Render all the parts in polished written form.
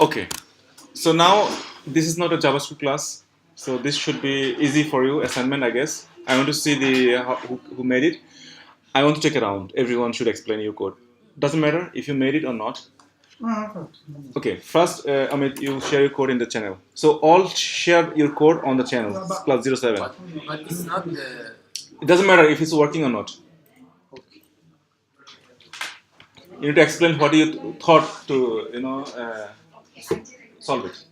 Okay, so now this is not a JavaScript class, so this should be easy for you assignment, I guess. I want to see the who made it. I want to check around. Everyone should explain your code. Doesn't matter if you made it or not. Okay, first, Amit, you share your code in the channel. So all share your code on the channel, Class07. But it's not the. It doesn't matter if it's working or not. You need to explain what you thought to, solve it.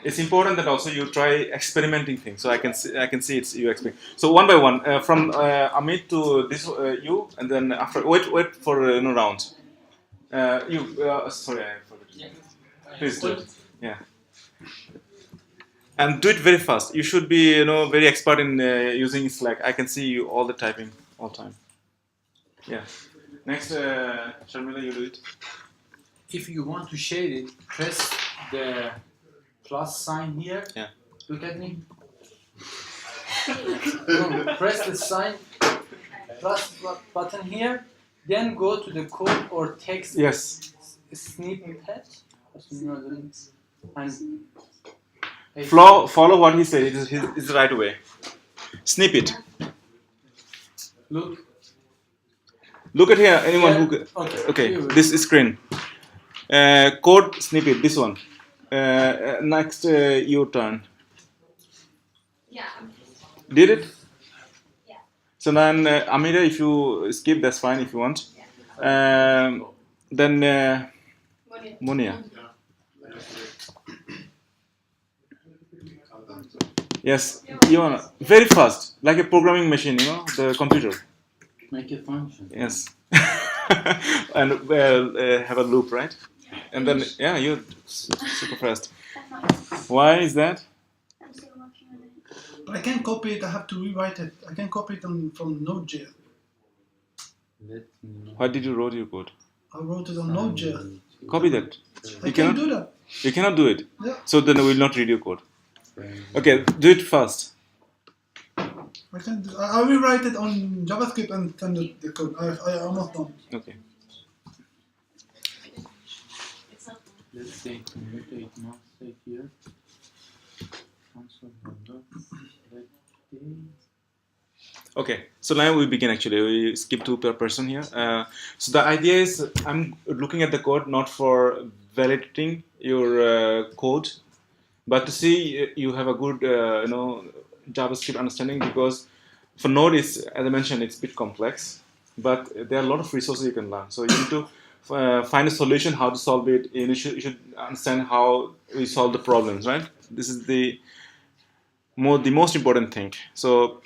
It's important that also you try experimenting things. So I can see it's you experiment. So one by one, from Amit to this you, and then after wait for rounds. Sorry, I forgot. Please do it. Yeah. And do it very fast. You should be very expert in using Slack. I can see you all the typing all time. Yeah. Next, Sharmila, you do it. If you want to share it, press the plus sign here. Yeah. Look at me. No, press the sign, plus button here. Then go to the code or text. Yes. Snippet. And follow what he said. It's the right way. Snippet. Look at here. Anyone who okay. This is screen. Code snippet. This one. Next, your turn. Yeah. Did it? Yeah. So then, Amira, if you skip, that's fine if you want. Then Monia. Yes, Iona. Very fast, like a programming machine, the computer. Make it function. Yes. And have a loop, right? And then, yeah, you're super fast. Why is that? But I can't copy it, I have to rewrite it. I can copy it from NODEjs. Why did you write your code? I wrote it on NODEjs. Copy that. I can't do that. You cannot do it? Yeah. So then we will not read your code. Okay, do it fast. I can do, I will write it on JavaScript and send it the code. I almost done. Okay. Let's say mutate now, say here. Okay, so now we begin actually. We skip two per person here. So the idea is I'm looking at the code not for validating your code, but to see you have a good JavaScript understanding, because for Node is, as I mentioned, it's a bit complex, but there are a lot of resources you can learn. So you need to find a solution, how to solve it. You should understand how we solve the problems, right? This is the most important thing. So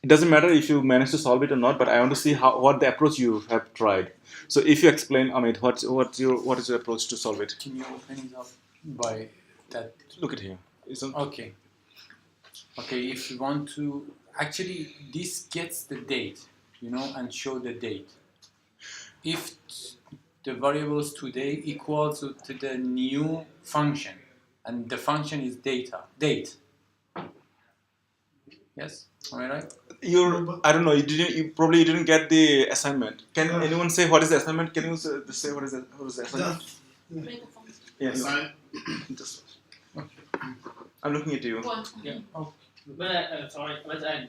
it doesn't matter if you manage to solve it or not, but I want to see what the approach you have tried. So if you explain, Amit, what is your approach to solve it? Can you open it up by that? Look at here. Okay. Okay, if you want to, actually this gets the date, and show the date. If the variables today equal to the new function, and the function is date. Yes, am I right? I don't know. You probably didn't get the assignment. Can anyone say what is the assignment? Can you say what is the assignment? Yeah. Just. I'm looking at you. Yeah. Oh. But sorry, but I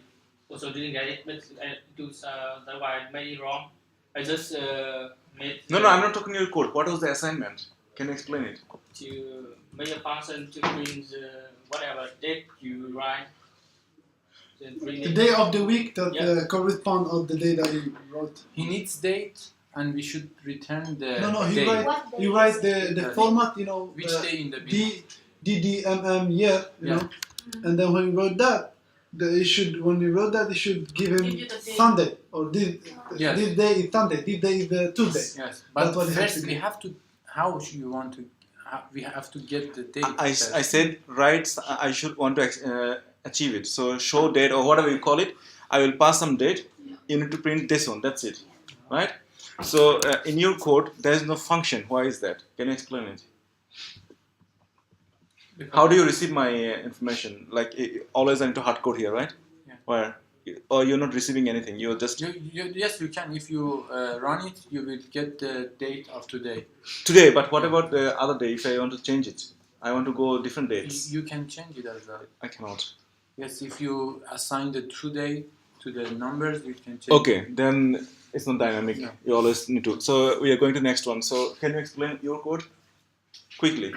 also didn't get it. But I do that's why I made it wrong. I just made. No, I'm not talking your code. What was the assignment? Can you explain it? To make a function to print whatever date you write. The day of the week that correspond of the day that he wrote. He needs date, and we should return the day. He write the format, which day in the beginning? DDMM year, know, and then when he wrote that, when he wrote that, he should give him Sunday, or this day is Sunday, this day is Tuesday. Yes, but first we have to. How should you want to? We have to get the date. I said right. I should want to achieve it. So show date or whatever you call it. I will pass some date. You need to print this one. That's it, right? So in your code there is no function. Why is that? Can you explain it? How do you receive my information? Like always I need to hard code here, right? Yeah. Where? or you're not receiving anything. You're just Yes, you can. If you run it, you will get the date of today. today. But what about the other day? If I want to change it, I want to go different dates. You can change it as well. I cannot. Yes, if you assign the today to the numbers, you can change. Okay, then it's not dynamic. No. You always need to. So we are going to the next one. So can you explain your code quickly?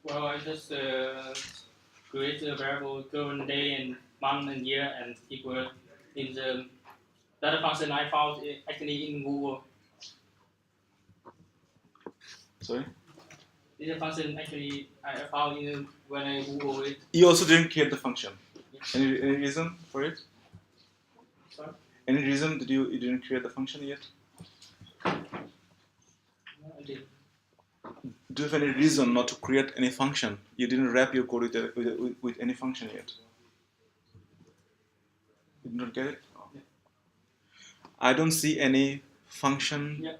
Well, I just create a variable current day and month and year and equal in the data function I found actually in Google. Sorry. This is a function actually I found in when I Google it. You also didn't create the function. Any reason for it? Sorry? Any reason that you didn't create the function yet? I did. Do you have any reason not to create any function? You didn't wrap your code with any function yet. You did not get it? Oh. Yeah. I don't see any function Yeah.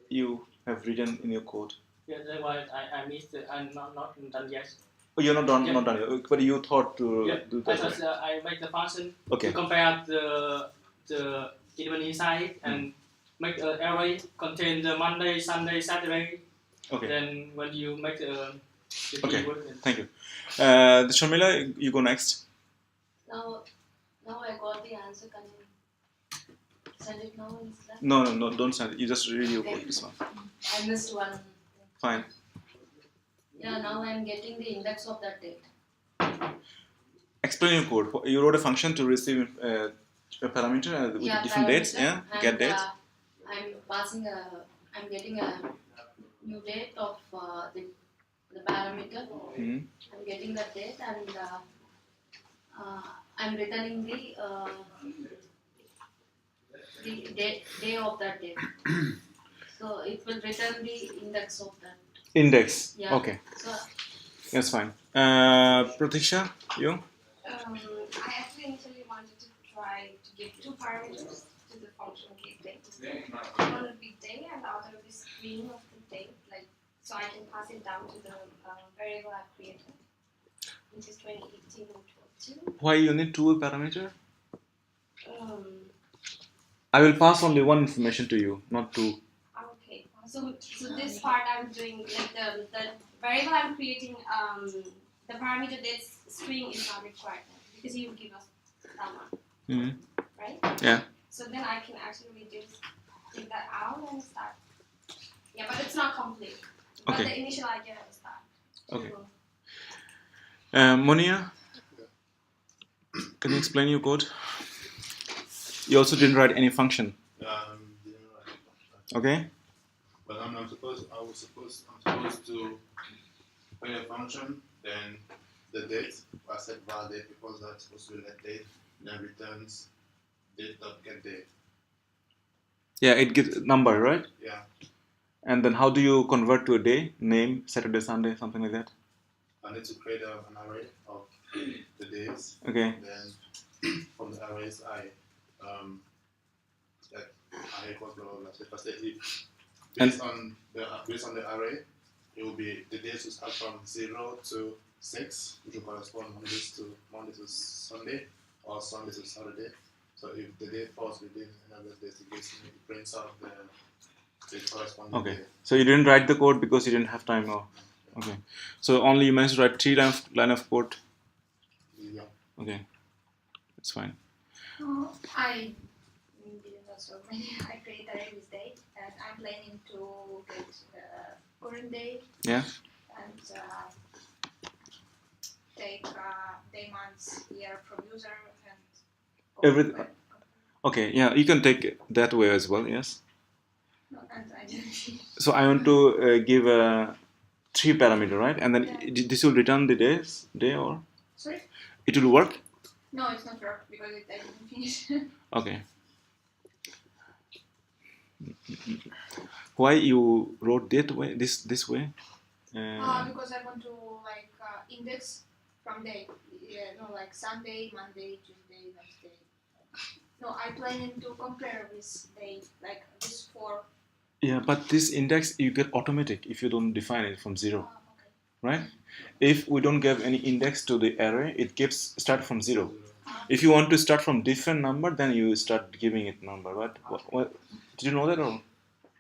you have written in your code. Yeah, that's why I missed it. I'm not done yet. Oh, you're not done, Yeah. not done yet. But you thought to Yeah, do I that. just I make the function Okay. to compare the element inside and make an array contain the Monday, Sunday, Saturday. Okay. Then when you make the Okay. keyword, then Thank you. The Sharmila, you go next. Now I got the answer. Can you send it now in Slack? No, don't send it. You just read your Okay. code. This one. I missed one. Fine. Yeah, now I'm getting the index of that date. Explain your code. You wrote a function to receive a parameter with different dates. parameter, Yeah. and, Get date. I'm getting a new date of the parameter. Hmm. I'm getting that date and I'm returning the day of that date. So it will return the index of that. Index. Yeah. Okay. So That's fine. Pratiksha, you? I actually initially wanted to try to give two parameters to the function getDate. One would be day and the other would be screen of the date, like so I can pass it down to the variable I've created, which is 2018 and 12. Why you need two parameter? Um, I will pass only one information to you, not two. okay, so this part I'm doing like the variable I'm creating, the parameter date string is not required because you give us that one, Hmm. right? Yeah. So then I can actually take that out and start. Yeah, but it's not complete. But Okay. the initial idea is that. Okay. Monia, can you explain your code? You also didn't write any function. Didn't write. Okay. But I'm supposed to create a function, then the date, I set validate because that's supposed to be that date, then returns date.getDate. Yeah, it gets number, right? Yeah. And then how do you convert to a day? Name, Saturday, Sunday, something like that? I need to create an array of the days. Okay. Then from the arrays I equals blah blah blah. So if I say if based on the array, it will be the days will start from 0 to 6, which will correspond Monday to Sunday or Sunday to Saturday. So if the day falls within another day, it prints out the corresponding Okay. day. So you didn't write the code because you didn't have time, or okay. So only you managed to write 3 line of code. Yeah. Okay, that's fine. I didn't also I create array with date and I'm planning to get current date Yeah. and take day, months, year from user and Everything. Okay, yeah, you can take it that way as well. Yes. No, and identity. So I want to give a 3 parameter, right? And then this will return the day, or Sorry? it will work. No, it's not work because I didn't finish. Okay. Why you wrote that way? This way? Because I want to like index from day. Yeah, no, like Sunday, Monday, Tuesday, Wednesday. No, I planning to compare with day, like this 4. Yeah, but this index you get automatic if you don't define it from 0, Okay. right? If we don't give any index to the array, it gives start from 0. If you want to start from different number, then you start giving it number. What did you know that, or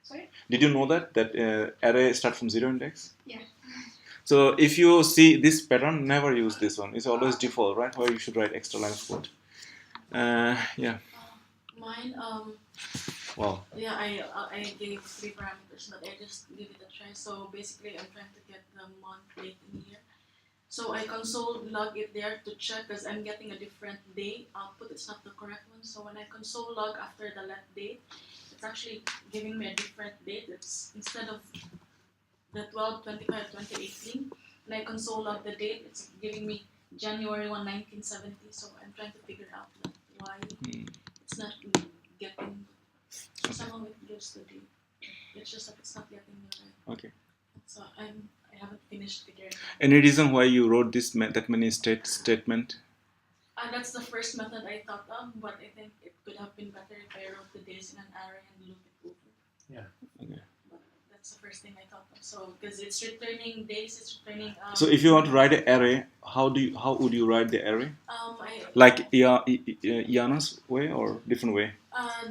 Sorry? did you know that array start from 0 index? Yeah. So if you see this pattern, never use this one. It's always default, right? Or you should write extra line of code. Yeah. Mine, Wow. yeah, I gave 3 parameters, but I just give it a try. So basically, I'm trying to get the month, date, and year. So I console log it there to check because I'm getting a different day output. It's not the correct one. So when I console log after the let date, it's actually giving me a different date. It's instead of the 12/25/2018, when I console log the date, it's giving me January 1, 1970. So I'm trying to figure out like, why it's not getting. Somehow it gives the date. It's just that it's not getting the right. Okay. So I haven't finished figuring out. Any reason why you wrote this that many statement? That's the first method I thought of, but I think it could have been better if I wrote the days in an array and loop it over. Yeah. Okay. But that's the first thing I thought of. So because it's returning days, it's returning. So if you want to write an array, how would you write the array? Like Iana's way or different way?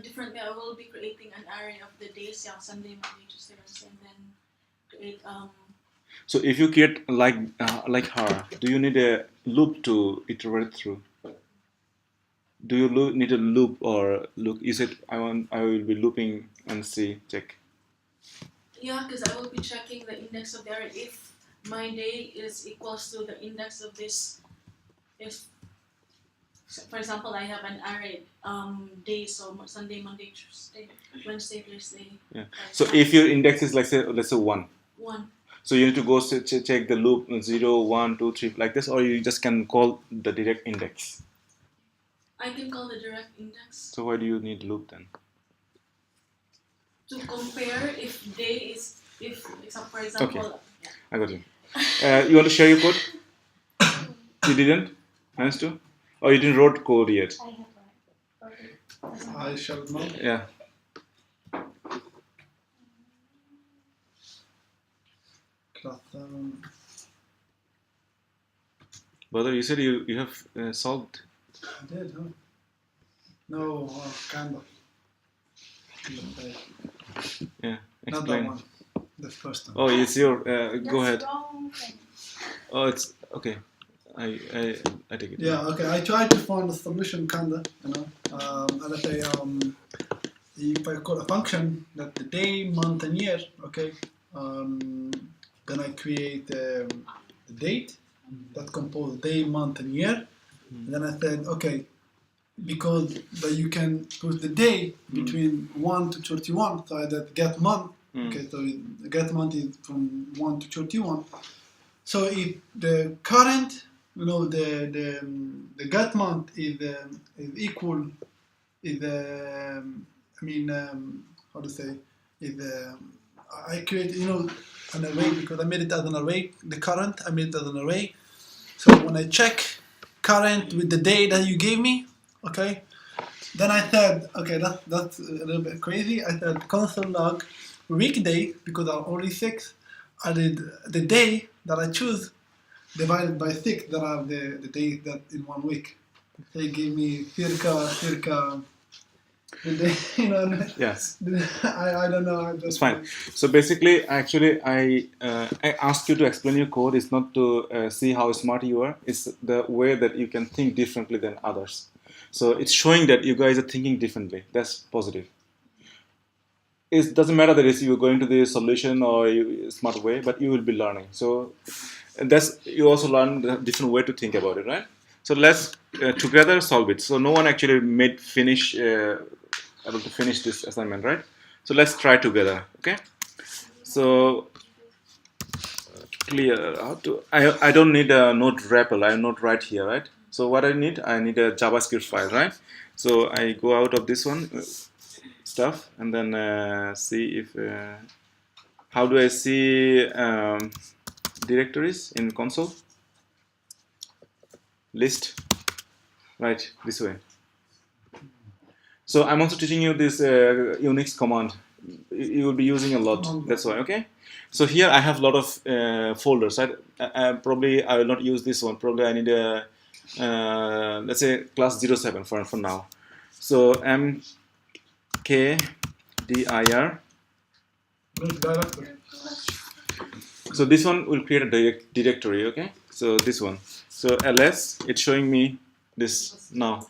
Different way. I will be creating an array of the days, yeah, Sunday, Monday, Tuesday, Wednesday, and then create. So if you create like her, do you need a loop to iterate through? Do you need a loop or look? Is it I will be looping and check? Yeah, because I will be checking the index of the array. If my day is equals to the index of this, if for example I have an array days, so Sunday, Monday, Tuesday, Wednesday, Thursday. Yeah. So if your index is let's say 1. 1. So you need to go check the loop 0, 1, 2, 3 like this, or you just can call the direct index. I can call the direct index. So why do you need loop then? To compare if day is for example. Okay. I got you. You want to share your code? You didn't? Nice to? Or you didn't wrote code yet? I have one. I shall know. Yeah. Class 7. Brother, you said you have solved. I did, huh? No, kind of. Yeah. Not that one. The first one. Oh, it's your. Go ahead. Wrong thing. Oh, it's okay. I take it. Yeah, okay. I tried to find a solution, kinda, and let's say, if I call a function that the day, month, and year, okay, then I create the date that compose day, month, and year. And then I said, okay, because you can put the day between 1 to 31, so I did get month. Okay, so get month is from 1 to 31. So if the current, the get month is equal, how to say, I create, an array because I made it as an array. The current, I made it as an array. So when I check current with the day that you gave me, okay, then I said, okay, that's a little bit crazy. I said console log weekday because there are only 6. I did the day that I choose divided by 6 that are the days that in 1 week. They gave me circa the day, Yes. I don't know. It's fine. So basically, actually, I asked you to explain your code. It's not to see how smart you are. It's the way that you can think differently than others. So it's showing that you guys are thinking differently. That's positive. It doesn't matter that you're going to the solution or smart way, but you will be learning. So that's you also learn the different way to think about it, right? So let's together solve it. So no one actually able to finish this assignment, right? So let's try together, okay? So clear how to. I don't need a node REPL. I'm not right here, right? So what I need a JavaScript file, right? So I go out of this one stuff and then see if how do I see directories in console list, right? This way. So I'm also teaching you this Unix command. You will be using a lot. That's why, okay? So here I have a lot of folders. Right? Probably I will not use this one. Probably I need a let's say class 07 for now. So mkdir. Director. So this one will create a directory, okay? So this one. So ls, it's showing me this now,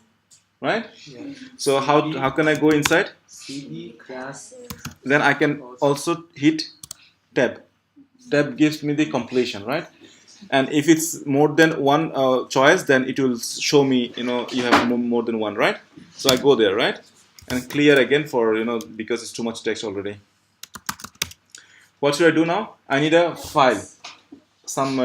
right? Yeah. So how can I go inside? CD class. Then I can also hit tab. Tab gives me the completion, right? And if it's more than one choice, then it will show me, you have more than one, right? So I go there, right? And clear again for, because it's too much text already. What should I do now? I need a file, some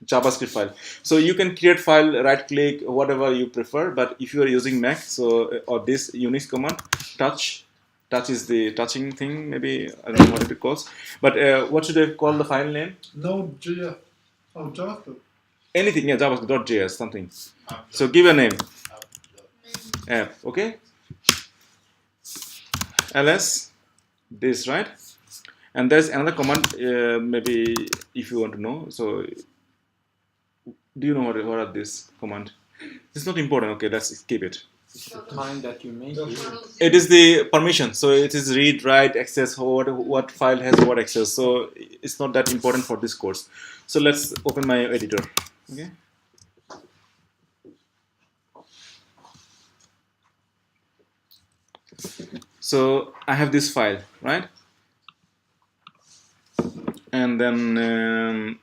JavaScript file. So you can create file, right click, whatever you prefer. But if you are using Mac, or this Unix command, touch is the touching thing, maybe, I don't know what it calls. But what should I call the file name? NODEjs. Oh, JavaScript. Anything, yeah, JavaScript.js, something. So give a name. App, okay? ls, this, right? And there's another command, maybe if you want to know. So, do you know what are this command? It's not important. Okay, let's skip it. It's the time that you make it. It is the permission. So it is read, write, access, what file has what access. So it's not that important for this course. So let's open my editor. Okay. So I have this file, right? And then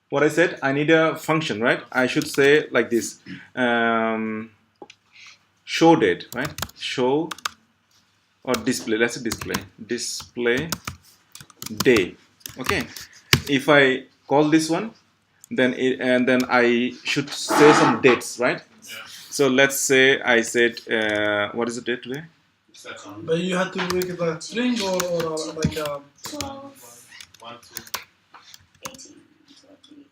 what I said, I need a function, right? I should say like this, show date, right? Show or display, let's say display day, okay? If I call this one, then I should say some dates, right? Yeah. So let's say I said, what is the date today? But you had to make it a string or like a... 12, 1, 2, 18,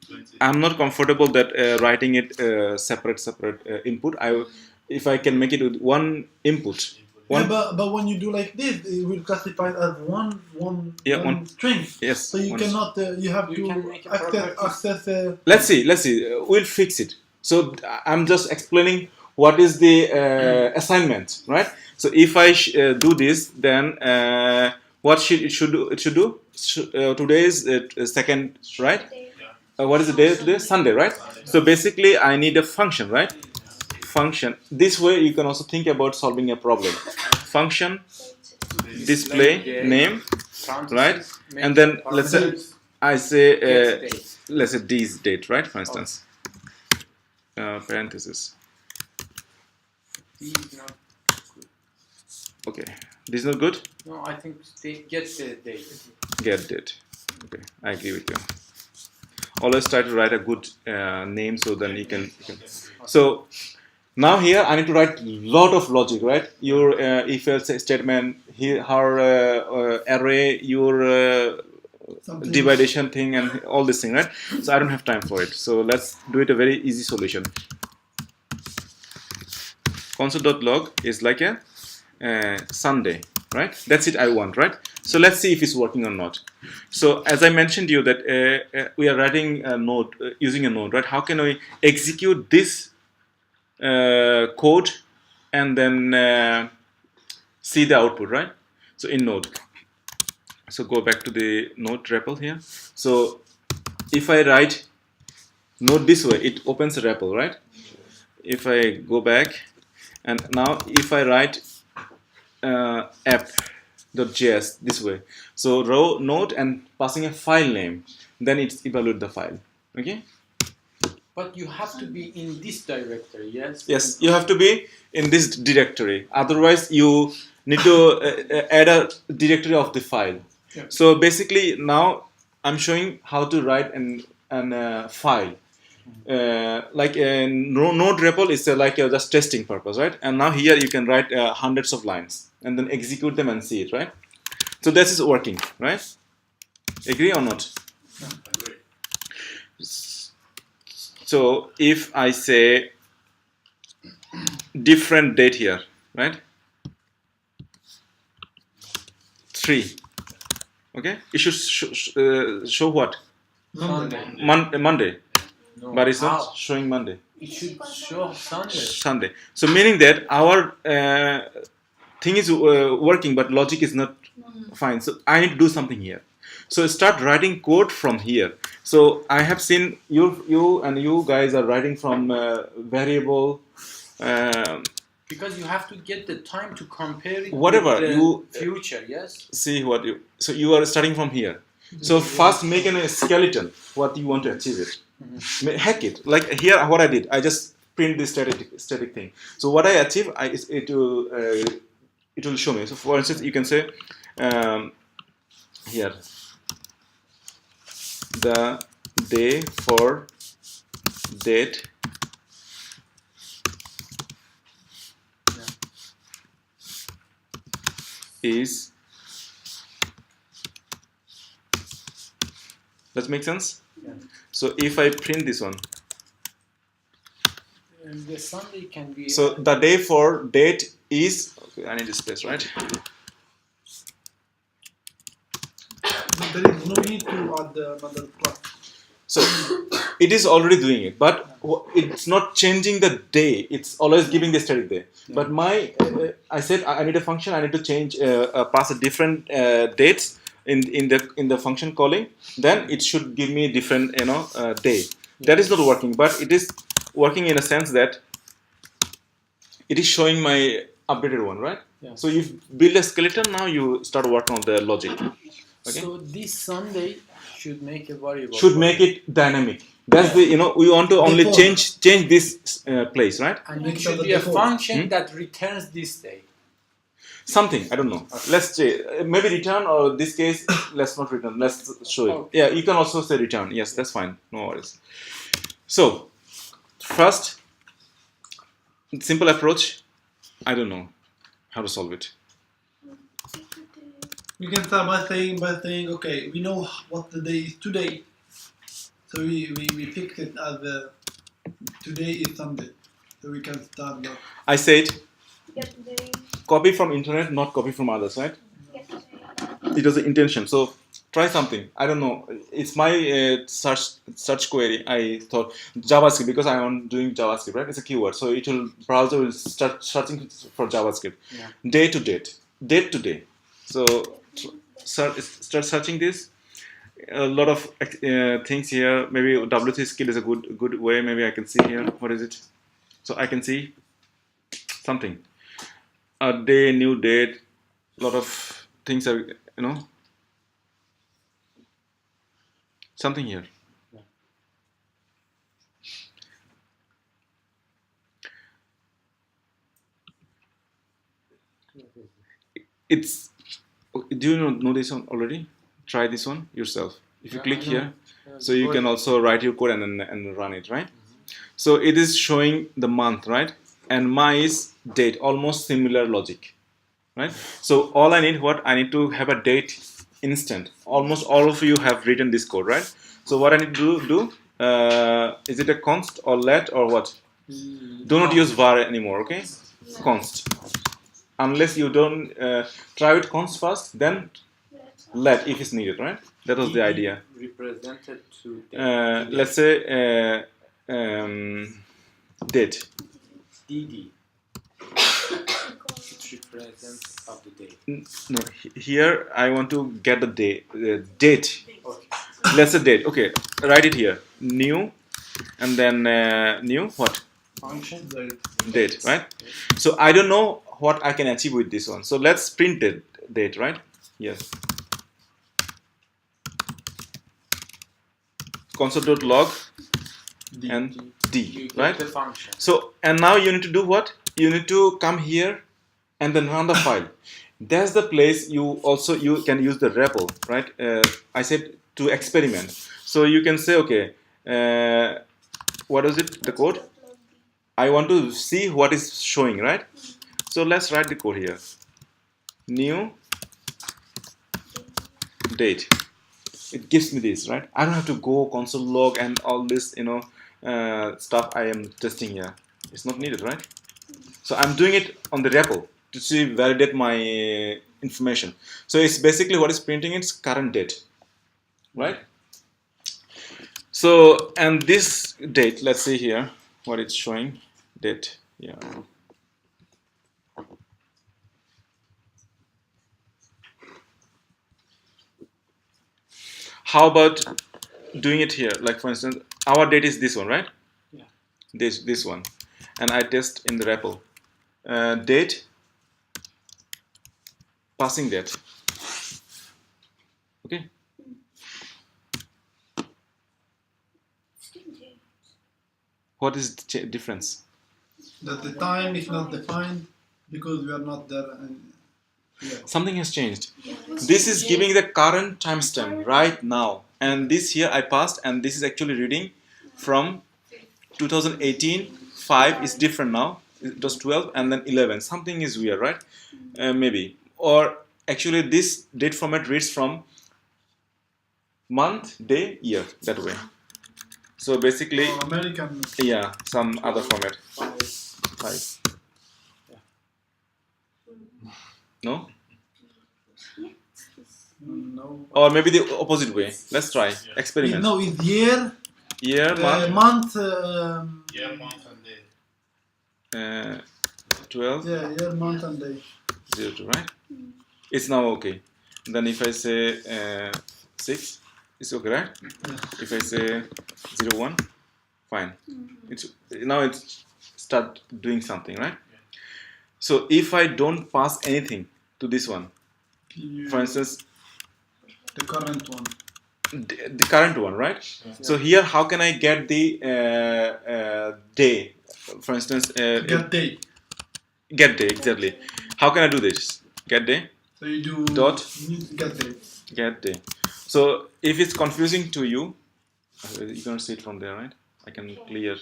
20. I'm not comfortable that writing it separate input. If I can make it with one input. Yeah, but when you do like this, it will classify it as one string. Yes. So you cannot. You have You can to make a access. Let's see. We'll fix it. So I'm just explaining what is the assignment, right? So if I do this, then what it should do? Today is second, right? What is the day today? Sunday, right? So basically, I need a function, right? Function. This way, you can also think about solving a problem. Function, display name, right? And then let's say I say let's say this date, right? For instance, parenthesis. Okay, this is not good. No, I think they get the date. Get date. Okay, I agree with you. Always try to write a good name so then you can. So now here I need to write lot of logic, right? Your if else statement, here her array, your division thing, and all this thing, right? So I don't have time for it. So let's do it a very easy solution. Console.log is like a Sunday, right? That's it I want, right? So let's see if it's working or not. So as I mentioned to you that we are writing a node, using a node, right? How can we execute this code and then see the output, right? So in node. So go back to the node REPL here. So if I write node this way, it opens a REPL, right? If I go back, and now if I write app.js this way, so row node and passing a file name, then it's evaluate the file. Okay. But you have to be in this directory, yes? Yes, you have to be in this directory. Otherwise, you need to add a directory of the file. Yeah. So basically, now I'm showing how to write an file. Like a node REPL is like just testing purpose, right? And now here you can write hundreds of lines and then execute them and see it, right? So this is working, right? Agree or not? Agree. So if I say different date here, right? 3. Okay, it should show what? Monday. Monday. No. but it's How? not showing Monday. It should show Sunday. Sunday. So meaning that our thing is working, but logic is not fine. So I need to do something here. So start writing code from here. So I have seen you guys are writing from variable. Because you have to get the time to compare it Whatever, with the you- future, yes? See what you. So you are starting from here. So first make a skeleton. What you want to achieve it. Hack it. Like here, what I did, I just print this static thing. So what I achieve, it will show me. So for instance, you can say here the day for date is. Does it make sense? Yeah. So if I print this one, And the Sunday can be. so the day for date is. Okay, I need this place, right? There is no need to add another plus. So it is already doing it, but it's not changing the day. It's always giving the static day. But my, I said I need a function. I need to change, pass a different dates in the function calling. Then it should give me different day. That is not working, but it is working in a sense that it is showing my updated one, right? Yeah. So you build a skeleton. Now you start working on the logic. Okay. So this Sunday should make a variable. Should make it dynamic. That's the we want to only Default. change this place, right? And Make it sure should the be a default. function that returns this day. Something I don't know. Let's say maybe return, or this case let's not return. Let's show it. Okay. Yeah, you can also say return. Yes, that's fine. No worries. So first, simple approach. I don't know how to solve it. You can start by saying, okay, we know what the day is today. So we fix it as today is Sunday. So we can start that. I said Yesterday, copy from internet, not copy from others, right? yesterday. It was the intention. So try something. I don't know. It's my search query. I thought JavaScript, because I am doing JavaScript, right? It's a keyword, so it will browser will start searching for JavaScript. Yeah. Day to date, date to day. So start searching this. A lot of things here. Maybe W3 skill is a good way. Maybe I can see here. What is it? So I can see something. A day, new date. A lot of things are something here. Yeah. It's. Do you know this one already? Try this one yourself. If you Yeah, click I know. here, so you can also write your code and run it, right? So it is showing the month, right? And my is date, almost similar logic, right? So all I need to have a date instant. Almost all of you have written this code, right? So what I need to do, is it a const or let or what? Do not use var anymore, okay? Const. Unless you don't try with const first, then let if it's needed, right? That was the idea. Represented to Let's say date. DD. It represents of the day. No, here I want to get the date. Date. Okay. Let's say date. Okay, write it here. New, and then new what? Function. Date, right? So I don't know what I can achieve with this one. So let's print date, right? Yes. Console.log and D, You get right? the function. So, and now you need to do what? You need to come here and then run the file. That's the place you can use the REPL, right? I said to experiment. So you can say, okay, what is it, the code? I want to see what is showing, right? So let's write the code here. New date. It gives me this, right? I don't have to go console log and all this, stuff I am testing here. It's not needed, right? So I'm doing it on the REPL to validate my information. So it's basically what is printing, it's current date, right? So, and this date, let's see here what it's showing. Date, yeah. How about doing it here? Like for instance, our date is this one, right? Yeah. This one, and I test in the REPL. Date, passing date. Okay. What is the difference? That the time is not defined because we are not there. And Something has changed. This is giving the current timestamp right now, and this here I passed, and this is actually reading from 2018. 5 is different now. It was 12 and then 11. Something is weird, right? Maybe. Or actually, this date format reads from month, day, year, that way. So basically, American. yeah, some other format. 5. No? No. Or maybe the opposite way. Let's try. Experiment. No, it's year. Year, month. Month. Year, month, and day. 12. Yeah, year, month, and day. 02, right? It's now okay. Then if I say 6, it's okay, right? Yeah. If I say 01, fine. Now it's start doing something, right? So if I don't pass anything to this one, for instance, the current one. the current one, right? Yeah. So here, how can I get the day? For instance, Get day. get day, exactly. How can I do this? Get day, So you do Dot. get day. get day. So if it's confusing to you, you can see it from there, right? I can clear.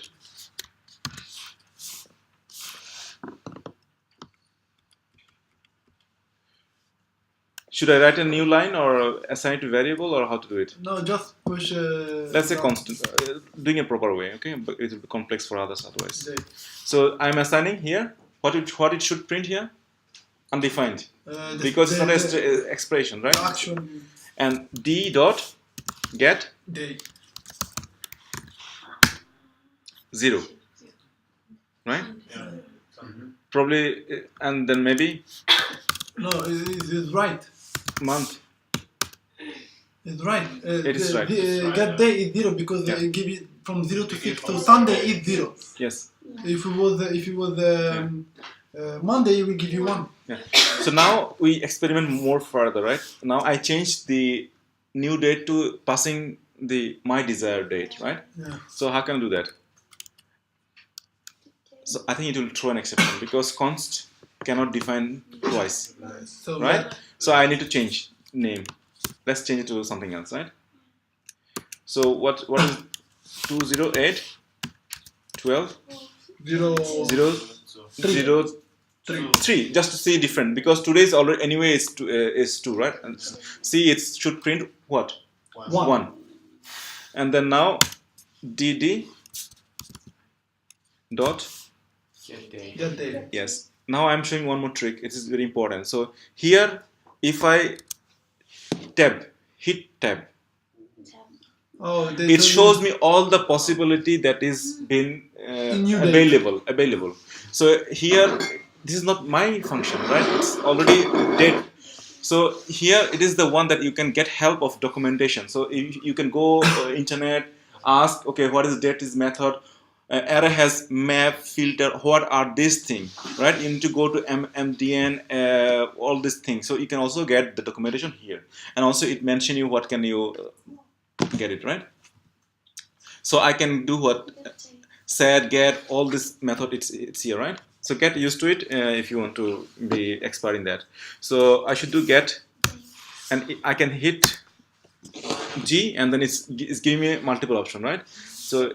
Should I write a new line or assign it to variable, or how to do it? No, just push. Let's say dot constant, doing a proper way, okay? But it will be complex for others otherwise. day. So I'm assigning here what it should print here, undefined, because it's not an expression, right? the actual And d dot get day. 0, right? Yeah. Probably, and then maybe No, it's right. month. It's right. It is right. Get day is 0 because Yeah. they give it from 0 to 6. So Sunday is 0. Yes. If it was Monday, we give you 1. Yeah. So now we experiment more further, right? Now I changed the new date to passing the my desired date, right? Yeah. So how can I do that? So I think it will throw an exception because const cannot define twice, So right? So I need to change name. Let's change it to something else, right? So what is 208 12 0, 0 Three. 0 3. 3, just to see different, because today's already anyway is 2, right? And see, it should print what? 1. And then now dd dot Get day. Get day. yes. Now I'm showing one more trick. It is very important. So here, if I hit tab, Oh, it shows me all the possibility that is been new date. available. So here, this is not my function, right? It's already dead. So here it is the one that you can get help of documentation. So you can go internet, ask, okay, what is date is method? Array has map, filter, what are these things, right? You need to go to MDN, all these things. So you can also get the documentation here. And also it mentions you what can you get it, right? So I can do what? Set, get, all this method, it's here, right? So get used to it if you want to be expert in that. So I should do get, and I can hit G, and then it's giving me multiple option, right? So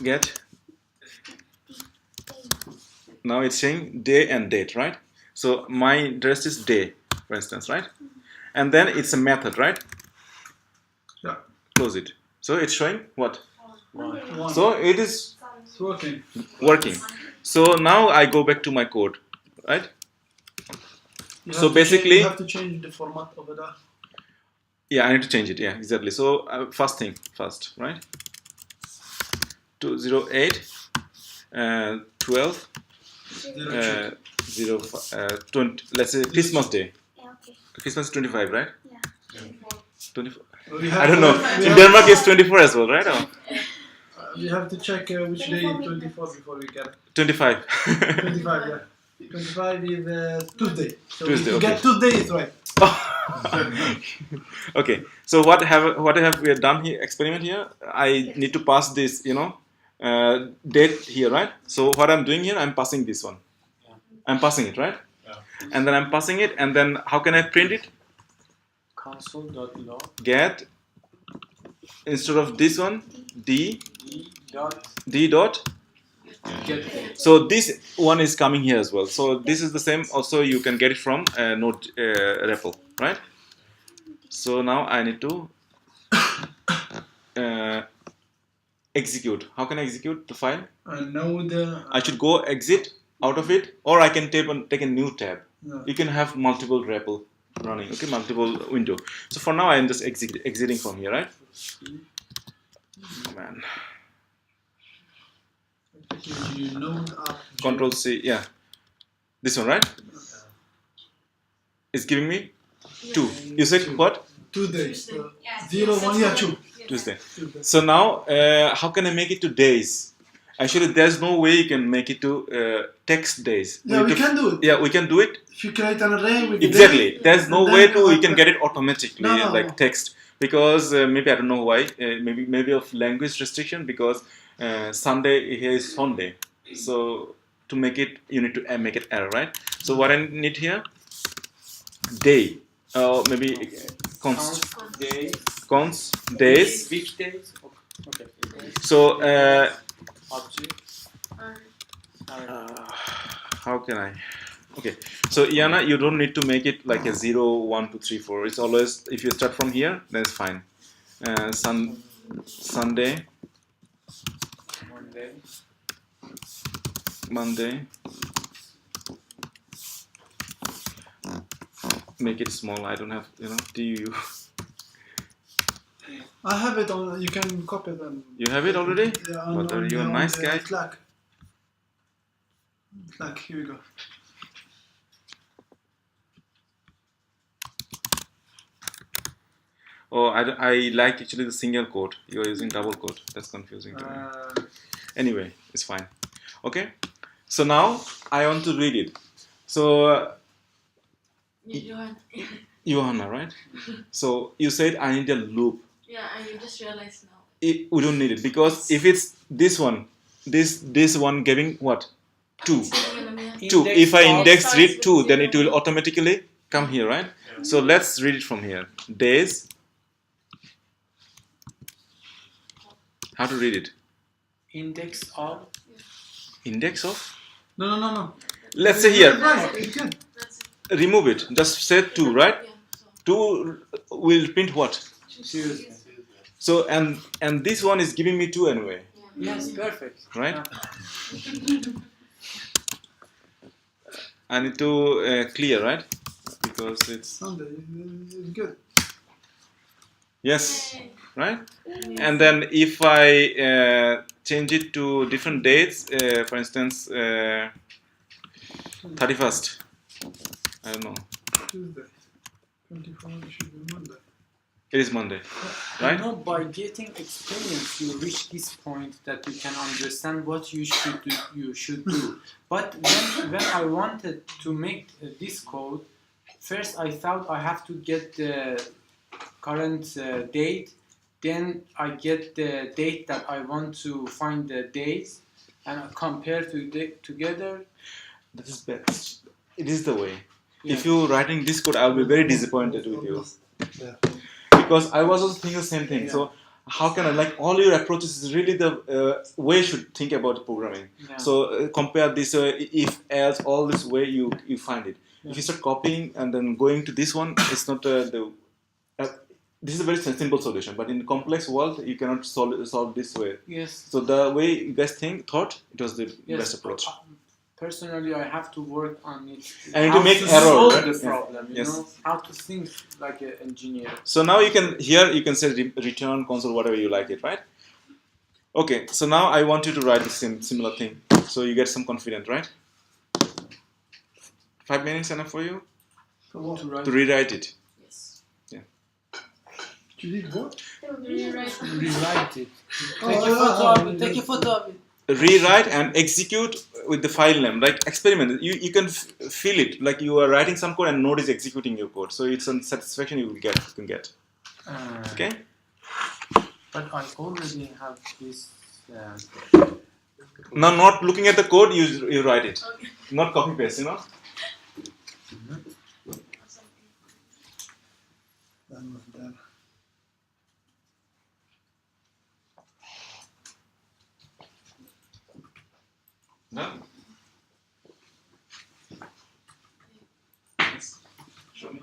get, now it's saying day and date, right? So my address is day, for instance, right? And then it's a method, right? Yeah. Close it. So it's showing what? 1. So it is It's working. working. So now I go back to my code, right? You So have to basically- change, you have to change the format over there. Yeah, I need to change it. Yeah, exactly. So first, right? 208, 12, 20. Let's say Christmas Day. Yeah, okay. Christmas 25, right? Yeah. 24. We have I don't know. we In have- Denmark, it's 24 as well, right? Or we have to check which day is 24 before we get it. 25. 25, yeah. 25 is Tuesday. So Tuesday, if you okay. get Tuesday, it's right. Okay. So what have we done here? Experiment here. I need to pass this, date here, right? So what I'm doing here, I'm passing this one. I'm passing it, right? Yeah. And then I'm passing it, and then how can I print it? Console.log Get, instead of this one, d dot d dot. get. So this one is coming here as well. So this is the same. Also, you can get it from Node REPL, right? So now I need to execute. How can I execute the file? Node. I should go exit out of it, or I can take a new tab. No. You can have multiple REPL running, okay, multiple window. So for now, I am just exiting from here, right? Man, You node up. Control C, yeah. This one, right? It's giving me 2. You said what? Tuesday. Tuesday. Yeah. 0, 1, yeah, 2. Tuesday. Tuesday. So now, how can I make it to days? Actually, there's no way you can make it to text days. Yeah, we need to- can do it. Yeah, we can do it. If you create an array with the Exactly. day, There's no and way then to you can get it automatically No. like text, because maybe I don't know why. Maybe of language restriction, because Sunday here is Sunday. So to make it, you need to make it error, right? So what I need here, day, maybe const Day. days. Which days? Okay. So Object. how can I? Okay, so Iana, you don't need to make it like a 0, 1, 2, 3, 4. It's always, if you start from here, then it's fine. Sunday, Monday. Make it small. I don't have, do you? I have it on. You can copy it and. You have it already? Yeah, But are you a on nice the guy? Slack. Slack. Here we go. Oh, I like actually the single quote. You are using double quote. That's confusing to me. Anyway, it's fine. Okay. So now I want to read it. So Johan. Johanna, right? So you said I need a loop. Yeah, I just realized now. We don't need it, because if it's this one, this one giving what? 2. 2. If I index read 2, then it will automatically come here, right? So let's read it from here. Days. How to read it? Index of. Index of? No. Let's say here. Right. You can. That's it. Remove it. Just say 2, right? Yeah, so 2 will print what? Tuesday. So and this one is giving me 2 anyway, Yes, perfect. right? I need to clear, right? Because it's Sunday is good. yes, Yay. right? And then if I change it to different dates, for instance, 31st. I don't know. Tuesday. 24 should be Monday. It is Monday, I right? know by getting experience you reach this point that you can understand what you should do. But when I wanted to make this code, first I thought I have to get the current date, then I get the date that I want to find the days and compare together. That is bad. It is the way. Yeah. If you're writing this code, I'll be very disappointed with you. Yeah. Because I was also thinking the same thing. Yeah. So how can I, like, all your approaches is really the way you should think about programming. Yeah. So compare this if else, all this way you find it. Yeah. If you start copying and then going to this one, it's not this is a very simple solution, but in the complex world you cannot solve this way. Yes. So the way you guys thought, it was the Yes. best approach. personally I have to work on it. And How to make to error, solve right? the Yeah. problem, you Yes. know, how to think like an engineer. So now you can say return console whatever you like it, right? Okay, so now I want you to write the similar thing, so you get some confidence, right? 5 minutes enough for you to rewrite it. Yes. You did what? Rewrite. Rewrite it. Take a photo of it. Rewrite and execute with the file name, like experiment. You can feel it, like you are writing some code and Node is executing your code, so it's a satisfaction you can get. Okay. But I already have this. Now, not looking at the code, you write it, Okay. not copy paste. You know. Done with that. Done. Yes. Show me.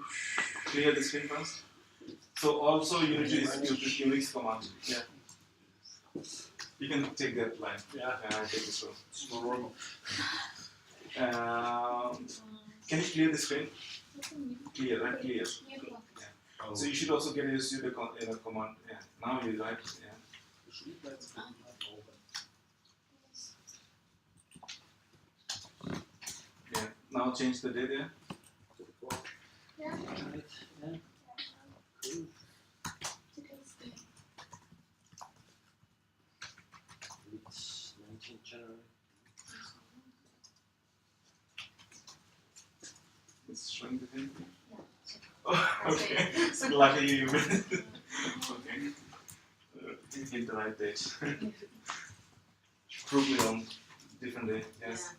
Clear the screen first. So also you need to use Unix command. Yeah. You can take that line. Yeah. Take this row. Can you clear the screen? Clear, right? Clear. Yeah. So you should also get used to the command. Yeah. Now you write. Yeah. Yeah. Now change the date. Yeah. It's 19th January. It's showing the thing. Oh, okay. So luckily you made it. Okay. You hit the right date. Prove me wrong. Different day. Yes.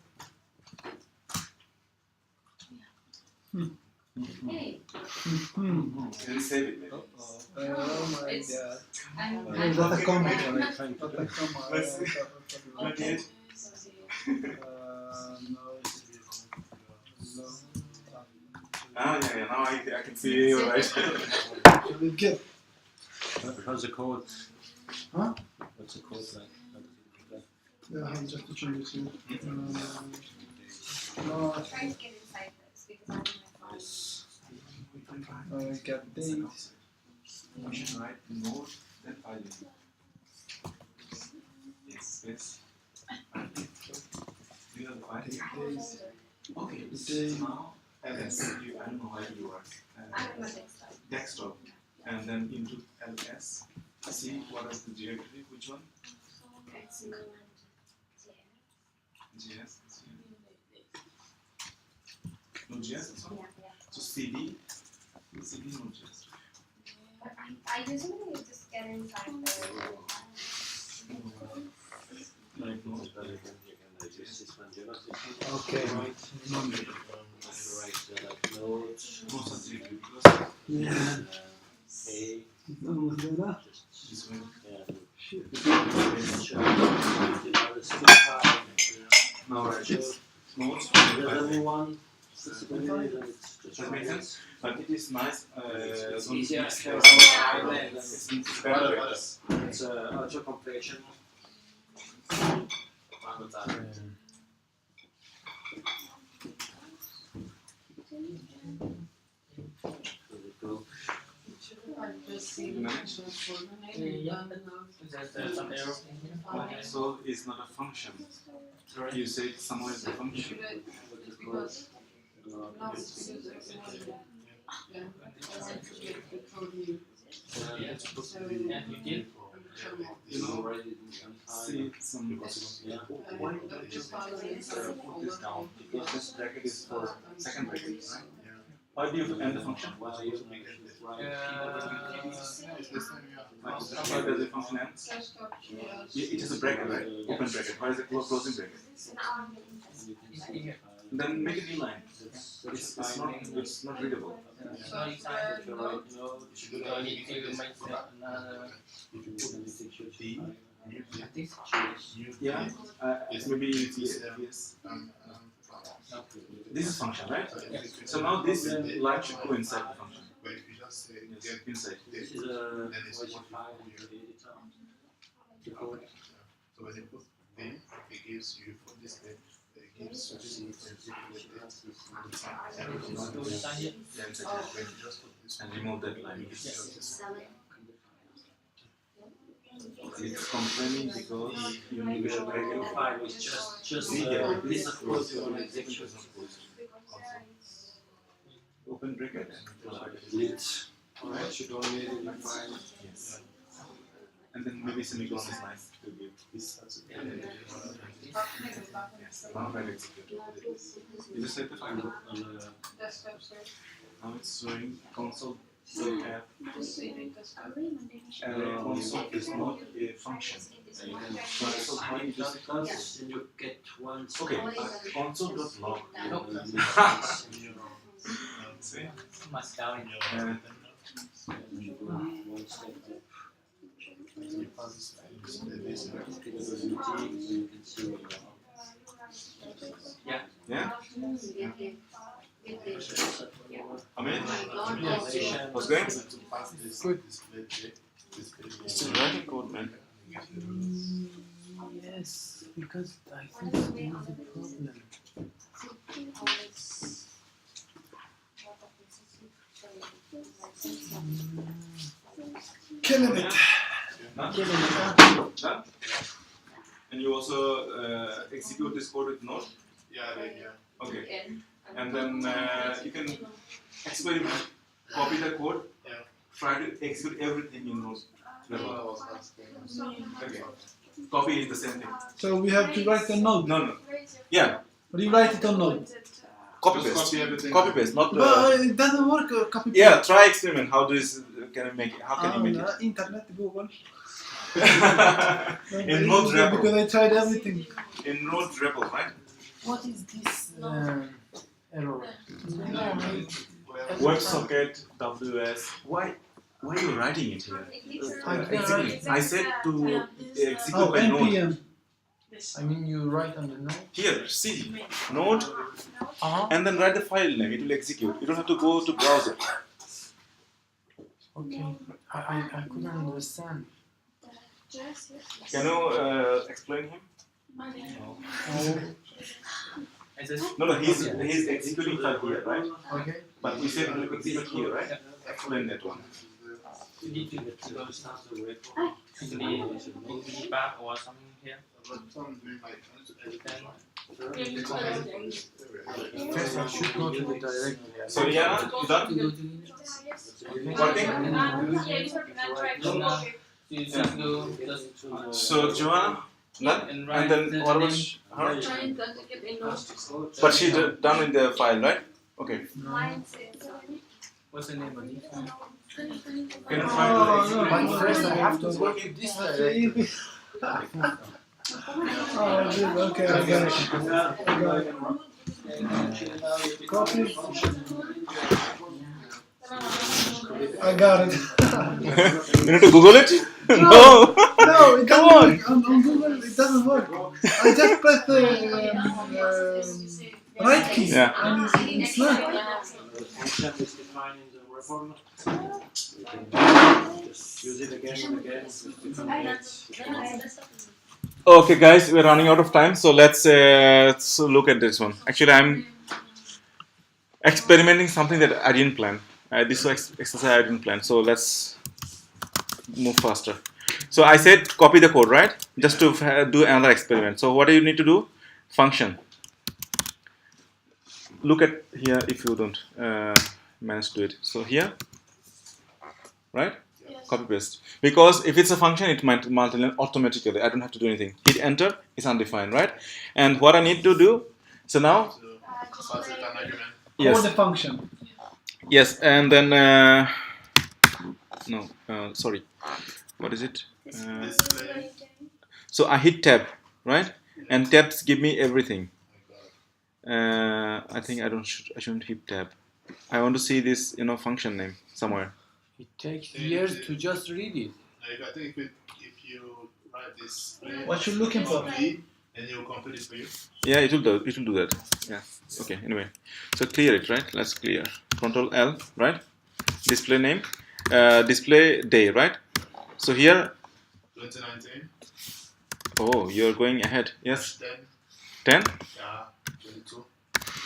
Hey, Then save it maybe. Oh my It's- god. I'm Oh, is that a comma? Let's That's see. Not yet. no. Yeah. Now I can see you right. Should we get? How's the code? Huh? What's the code like? How does it look like? Yeah, I have just to change it here. No, I'm trying to get inside this because I'm on my phone. I get dates. We should write Node then file name. Yes. You have the file name. Days. Okay. The So day. now ls. I don't know how you work. I'm on my desktop. Desktop, and then into ls. See what is the directory? Which one? It's new and JS. Node.js. This one. yeah. So cd Node.js. But I usually just get inside the Like Node. You can use this one, you know, Okay. right. Like nodes, Most of the because Yeah. A, Done with that. just this one. Shit. Now write this. Nodes. the one. That makes sense. But it is nice. It's don't easier. mix Yeah. it's better like this. It's auto completion. You manage? There's some error. So it's not a function. You say somehow it's a function. And you did. You know, see some. Why don't you put this down? Because this bracket is for second bracket, right? Why do you end the function? Why does the function end? It is a bracket, right? Open bracket. Why is it closing bracket? Then make a new line. It's not readable. So you need to make another. Yeah. Maybe yes. This is function, right? So now this line should go inside the function. But if you just say Yes, get inside. This is a then it's version what 5 you of put here. the code. So when you put then it gives you for this day, it gives you the And remove that line. Seven. It's complaining because you need The to regular file is just list of codes you want to execute. open bracket. Lit. Alright, you don't need any file. Yes. And then maybe semicolon is nice to give. this has to Yes. Now file execute. You just set the file. Now it's showing console tab. Console is not a function. So how you does it does, then you get one. Okay, console.log. See? Must down in your And One step up. You can see what you yeah? Oh Amen? my What's going? to pass this display check. Still writing code, man. Yes, because I think there is a problem. Killing it. Done? And you also execute this code with Node? Yeah. Okay. And then you can experiment, copy the code, try to execute everything in Node. That's what I was asking. Okay. Copy is the same thing. So we have to write a node. No. Yeah. But you write it on node. Copy Just paste. copy everything. Copy paste, not. But it doesn't work. Copy paste. Yeah, try experiment. How this can I make it? How can you make it? Internet, Google. In Node REPL. Because I tried everything. In Node REPL, right? What is this error? WebSocket WS. Why are you writing it here? Execute. I said to execute Oh, by Node. NPM. I mean, you write on the node. Here, see, Node, and then write the file name. It will execute. You don't have to go to browser. Okay, I couldn't understand. Can you explain him? No, he's executing file here, right? Okay. But we said to execute here, right? Explain that one. You need to start the repo. Actually, maybe back or something here. First, I should go to the directory. So yeah, you done? Working? You just go just So Joanna, done? And then what about her? Trying to execute in node. But she done in the file, right? Okay. what's the name of this? Can you try to But first, I have to go to this directory. Oh, dude, okay, I got it. Copy. I got it. You need to Google it? No. No, it Come doesn't work. On Google, it doesn't work. I just press the right key Yeah. and it's not. Function is defined in the report. You can just use it again and again with different dates. Okay, guys, we're running out of time, so let's look at this one. Actually, I'm experimenting something that I didn't plan. This exercise I didn't plan, so let's move faster. So I said copy the code, right? Just to do another experiment. So what do you need to do? Function. Look at here if you don't manage to do it. So here, right? Copy paste. Because if it's a function, it might multi-line automatically. I don't have to do anything. Hit enter, it's undefined, right? And what I need to do, so now, Pass it an argument. Call yes, the function. yes, and then, sorry, what is it? Display. So I hit tab, right? And tabs give me everything. I think I shouldn't hit tab. I want to see this, function name somewhere. It takes years to just read it. I think if you write this, What you're looking for? then you will complete it for you. Yeah, it will do that. Yeah. Okay. Anyway, so clear it, right? Let's clear. Control L, right? Display name, display day, right? So here. 2019. Oh, you're going ahead. Yes. 10. 10. Yeah. 22.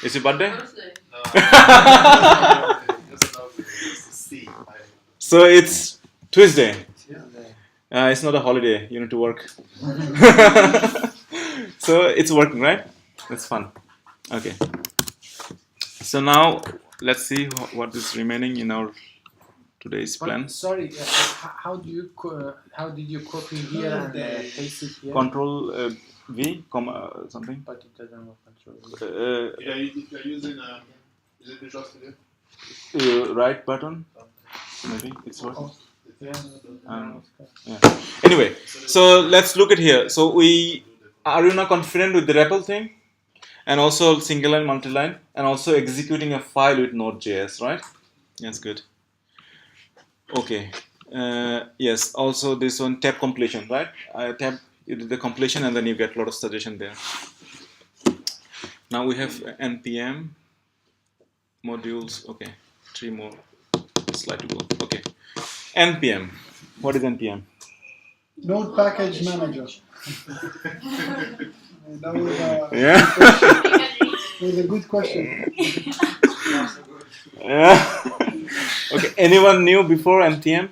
It's your birthday? Birthday. No. Just lovely. Just to see. So it's Tuesday. Yeah. It's not a holiday. You need to work. So it's working, right? That's fun. Okay. So now let's see what is remaining in our today's plan. Sorry, how did you copy here and paste it here? Control V, something. But it doesn't work. Control V. If you're using is it Visual Studio? Right button. Maybe it's working. Yeah. Yeah. Anyway, so let's look at here. So are you now confident with the REPL thing? And also single line, multi-line, and also executing a file with Node.js, right? That's good. Okay. Yes. Also this one tab completion, right? You do the completion and then you get a lot of suggestion there. Now we have npm modules. Okay, 3 more slide to go. Okay, npm. What is npm? Node package manager. That was Yeah. a good question. Yeah. Okay. Anyone new before npm?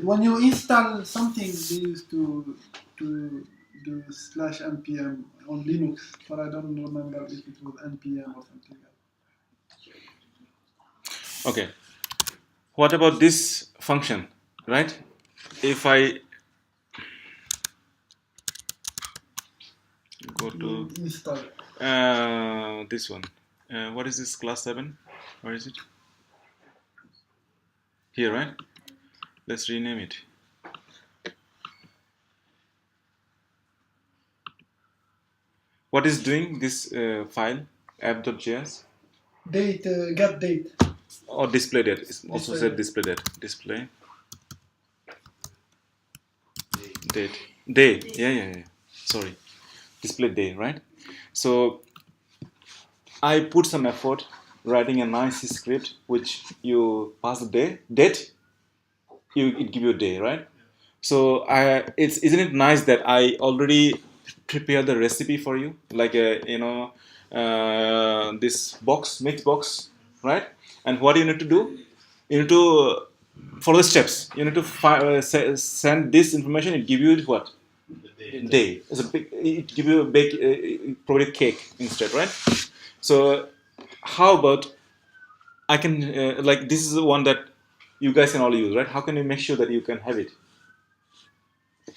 When you install something, they used to do /npm on Linux, but I don't remember if it was npm or something else. Okay. What about this function, right? If I go to Install. this one, what is this, class 7? Where is it? Here, right? Let's rename it. What is doing this file, app.js? Date, get date. Or display date. It's also Display said date. display date. Display date. Day. Yeah. Sorry. Display day, right? So I put some effort writing a nice script which you pass the date, it give you a day, right? So isn't it nice that I already prepare the recipe for you, like this mix box, right? And what you need to do, you need to follow the steps. You need to send this information. It give you what? Day. It give you a bake probably cake instead, right? So how about I can like this is the one that you guys can all use, right? How can you make sure that you can have it?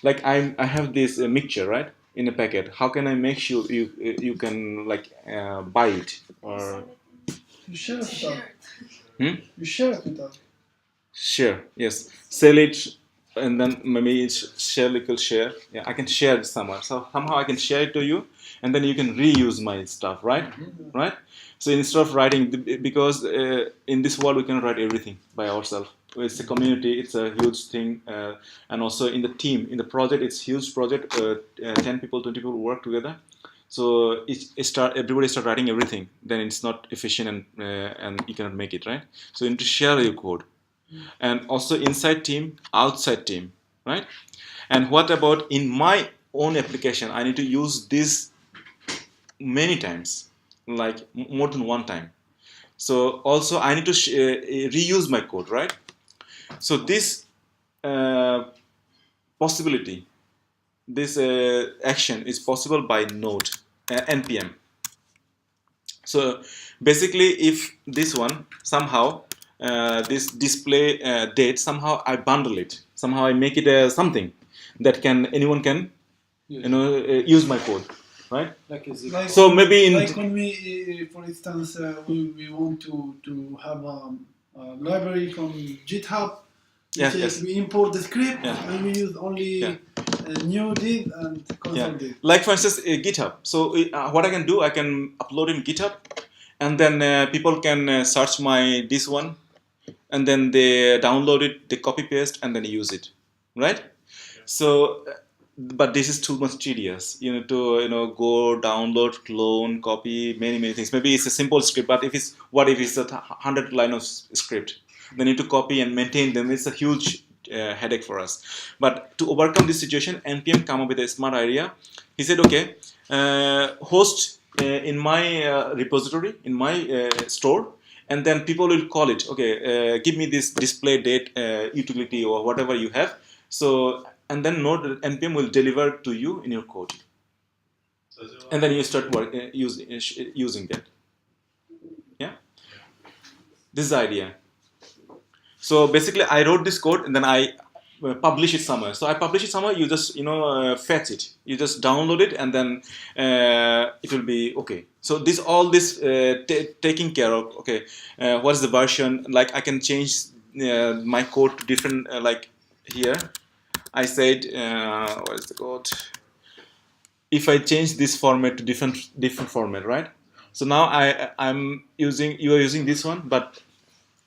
Like I have this mixture, right, in a packet. How can I make sure you can like buy it or You share it with us. Hmm? You share it with us. share? Yes, sell it, and then maybe it's share equals share. Yeah, I can share it somewhere. So somehow I can share it to you, and then you can reuse my stuff, right? Right. So instead of writing, because in this world we cannot write everything by ourselves. It's a community. It's a huge thing, and also in the team, in the project, it's a huge project. 10 people, 20 people work together. So everybody start writing everything. Then it's not efficient and you cannot make it, right? So you need to share your code, and also inside team, outside team, right? And what about in my own application? I need to use this many times, like more than one time. So also I need to reuse my code, right? So this possibility, this action is possible by node npm. So basically, if this one somehow this display date, somehow I bundle it, somehow I make it something that anyone can use my code, right? Like, So maybe like when we, for instance, we want to have a library from GitHub. Yes. We import the script and we use only new div and console div. Like for instance, GitHub. So what I can do, I can upload in GitHub, and then people can search this one, and then they download it, they copy paste, and then use it, right? So, but this is too much tedious. You need to go download, clone, copy, many things. Maybe it's a simple script, but what if it's a 100 line of script? They need to copy and maintain them. It's a huge headache for us. But to overcome this situation, NPM come up with a smart idea. He said, okay, host in my repository, in my store, and then people will call it, okay, give me this display date utility or whatever you have. So, and then Node NPM will deliver to you in your code. And then you start using that. Yeah? This is the idea. So basically, I wrote this code and then I publish it somewhere. So I publish it somewhere. You just fetch it. You just download it and then it will be okay. So all this taking care of. Okay, what is the version? Like I can change my code to different. Like here, I said what is the code? If I change this format to different format, right? So now you are using this one, but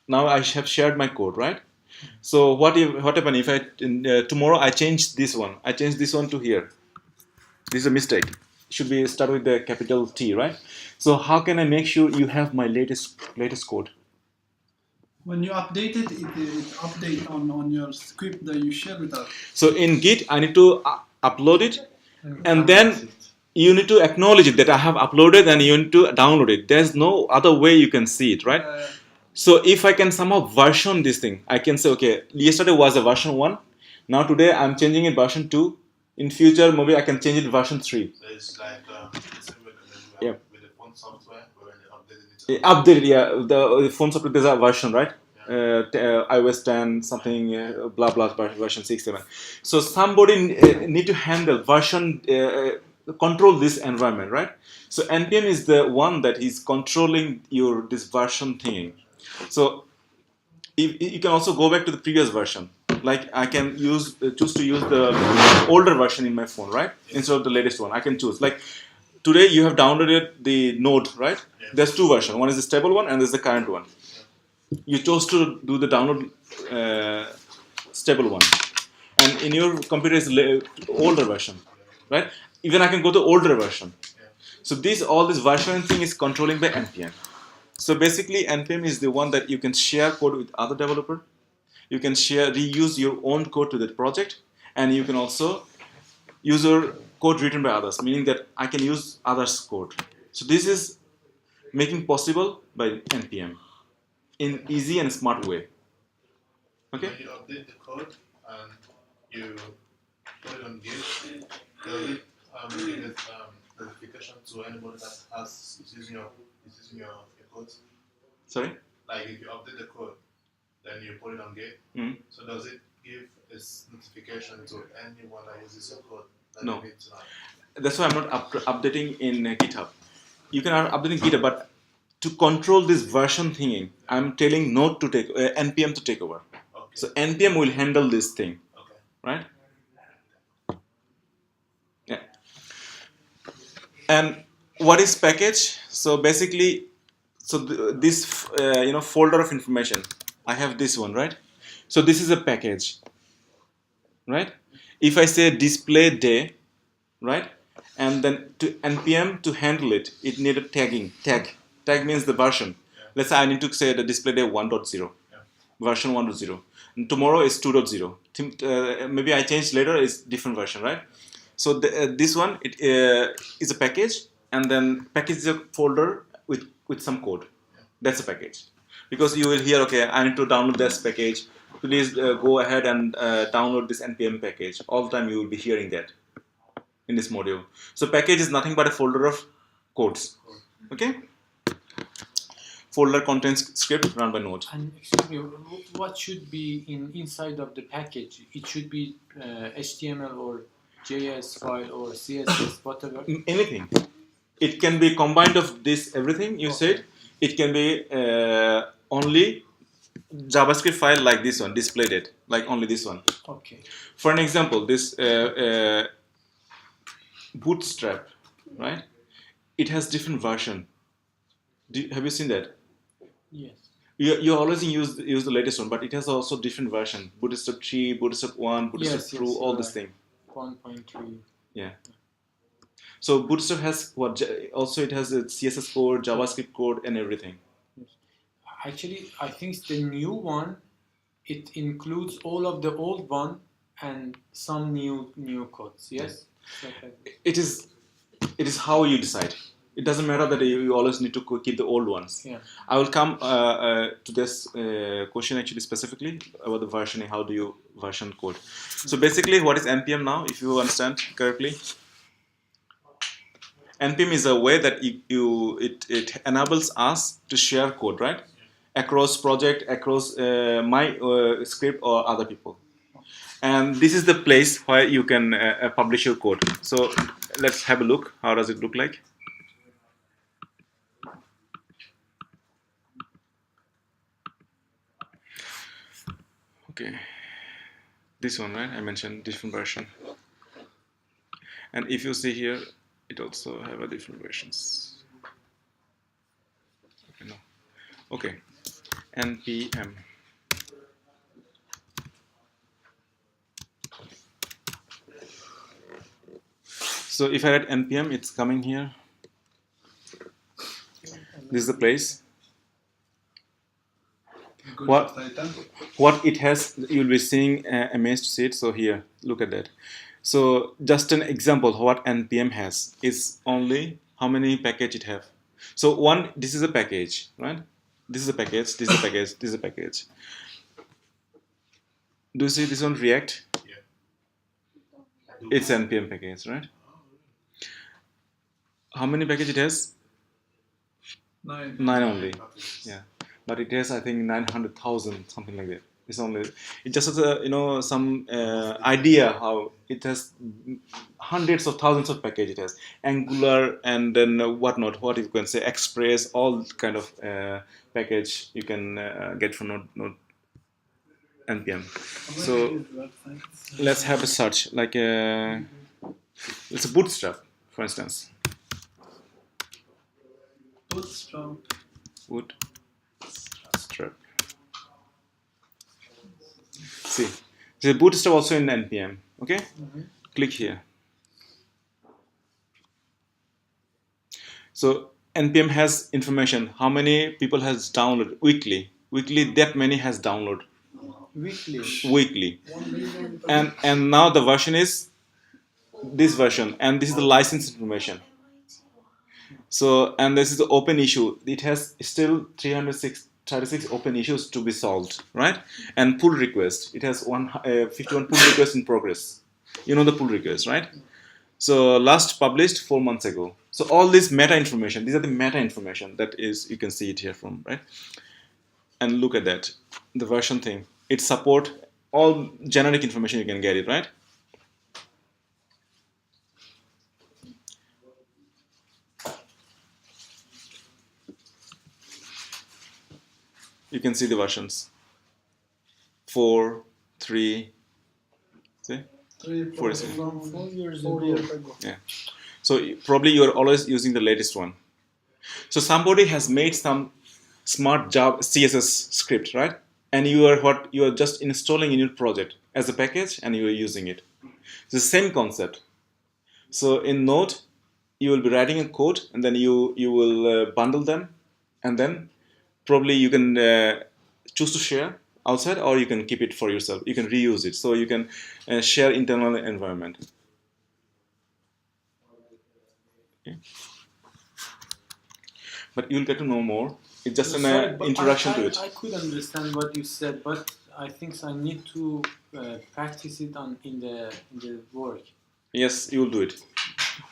now I have shared my code, right? So what happen if I tomorrow I change this one? I change this one to here. This is a mistake. Should be start with the capital T, right? So how can I make sure you have my latest code? When you update it, it update on your script that you share with us. So in Git, I need to upload it, and then you need to acknowledge it that I have uploaded, and you need to download it. There's no other way you can see it, right? So if I can somehow version this thing, I can say, okay, yesterday was a version 1. Now today I'm changing it version 2. In future, maybe I can change it version 3. So it's like Yeah. with the phone software when they updated it. Updated, yeah. The phone software, there's a version, right? iOS 10, something, blah, blah, version 6, 7. So somebody need to handle version, control this environment, right? So NPM is the one that is controlling this version thing. So you can also go back to the previous version. Like I can choose to use the older version in my phone, right? Instead of the latest one, I can choose. Like today you have downloaded the Node, right? There's two versions. One is the stable one and there's the current one. You chose to do the download stable one, and in your computer is older version, right? Even I can go to older version. So all this version thing is controlling by NPM. So basically, NPM is the one that you can share code with other developer. You can reuse your own code to that project, and you can also use your code written by others, meaning that I can use others' code. So this is making possible by NPM in easy and smart way. Okay. When you update the code and you put it on Git, does it give notification to anybody that is using your code? Sorry. Like if you update the code, then you put it on Git. Mm-hmm. So does it give a notification to anyone that uses your code? No. That's why I'm not updating in GitHub. You can update in GitHub, but to control this version thingy, I'm telling Node to take NPM to take over. Okay. So NPM will handle this thing, Okay. right? Yeah. And what is package? So basically, this folder of information. I have this one, right? So this is a package, right? If I say display day, right, and then to NPM to handle it, it needed tagging. Tag means the version. Yeah. Let's say I need to say the display day 1.0, version 1.0. And tomorrow is 2.0. Maybe I change later, it's different version, right? So this one is a package, and then package is a folder with some code. Yeah. That's a package. Because you will hear, okay, I need to download this package. Please go ahead and download this NPM package. All the time you will be hearing that in this module. So package is nothing but a folder of codes. Okay? Folder contains script run by Node. And excuse me, what should be inside of the package? It should be HTML or JS file or CSS, whatever. Anything. It can be combined of this everything you said. It can be only JavaScript file like this one, displayed it, like only this one. Okay. For an example, this Bootstrap, right? It has different version. Have you seen that? Yes. You always use the latest one, but it has also different version. Bootstrap 3, Bootstrap 1, Bootstrap Pro, all this thing. 1.3. Yeah. So Bootstrap has what? Also, it has a CSS code, JavaScript code, and everything. Actually, I think the new one it includes all of the old one and some new codes. Yes. It is how you decide. It doesn't matter that you always need to keep the old ones. Yeah. I will come to this question actually specifically about the versioning. How do you version code? So basically, what is npm now? If you understand correctly, npm is a way that it enables us to share code, right, across project, across my script or other people. And this is the place where you can publish your code. So let's have a look. How does it look like? Okay, this one, right? I mentioned different version. And if you see here, it also have a different versions. Okay, no. Okay, npm. So if I write npm, it's coming here. This is the place. What it has, you'll be seeing amazed to see it. So here, look at that. So just an example of what npm has is only how many package it have. So one, this is a package, right? This is a package, this is a package, this is a package. Do you see this one, React? Yeah. It's npm package, right? How many package it has? 9. 9 only. Yeah, but it has, I think, 900,000, something like that. It's only, it just has a, some idea how it has hundreds of thousands of package. It has Angular and then whatnot, what you can say, Express, all kind of package you can get from Node npm. So let's have a search, like it's a bootstrap, for instance. Bootstrap. See, the bootstrap also in npm. Okay, click here. So npm has information how many people has downloaded weekly. That many has download weekly. And now the version is this version, and this is the license information. So, and this is the open issue. It has still 336 open issues to be solved, right? And pull request. It has 51 pull requests in progress. You know the pull request, right? So last published 4 months ago. So all this meta information, these are the meta information that is, you can see it here from, right? And look at that, the version thing. It support all generic information, you can get it, right? You can see the versions 4, 3, see? 4 is 4 years ago. Yeah. So probably you are always using the latest one. So somebody has made some smart Java CSS script, right? And you are just installing in your project as a package, and you are using it. It's the same concept. So in Node, you will be writing a code, and then you will bundle them, and then probably you can choose to share outside, or you can keep it for yourself. You can reuse it, so you can share internal environment. Okay. But you'll get to know more. It's just an introduction to it. I could understand what you said, but I think I need to practice it in the work. Yes, you will do it.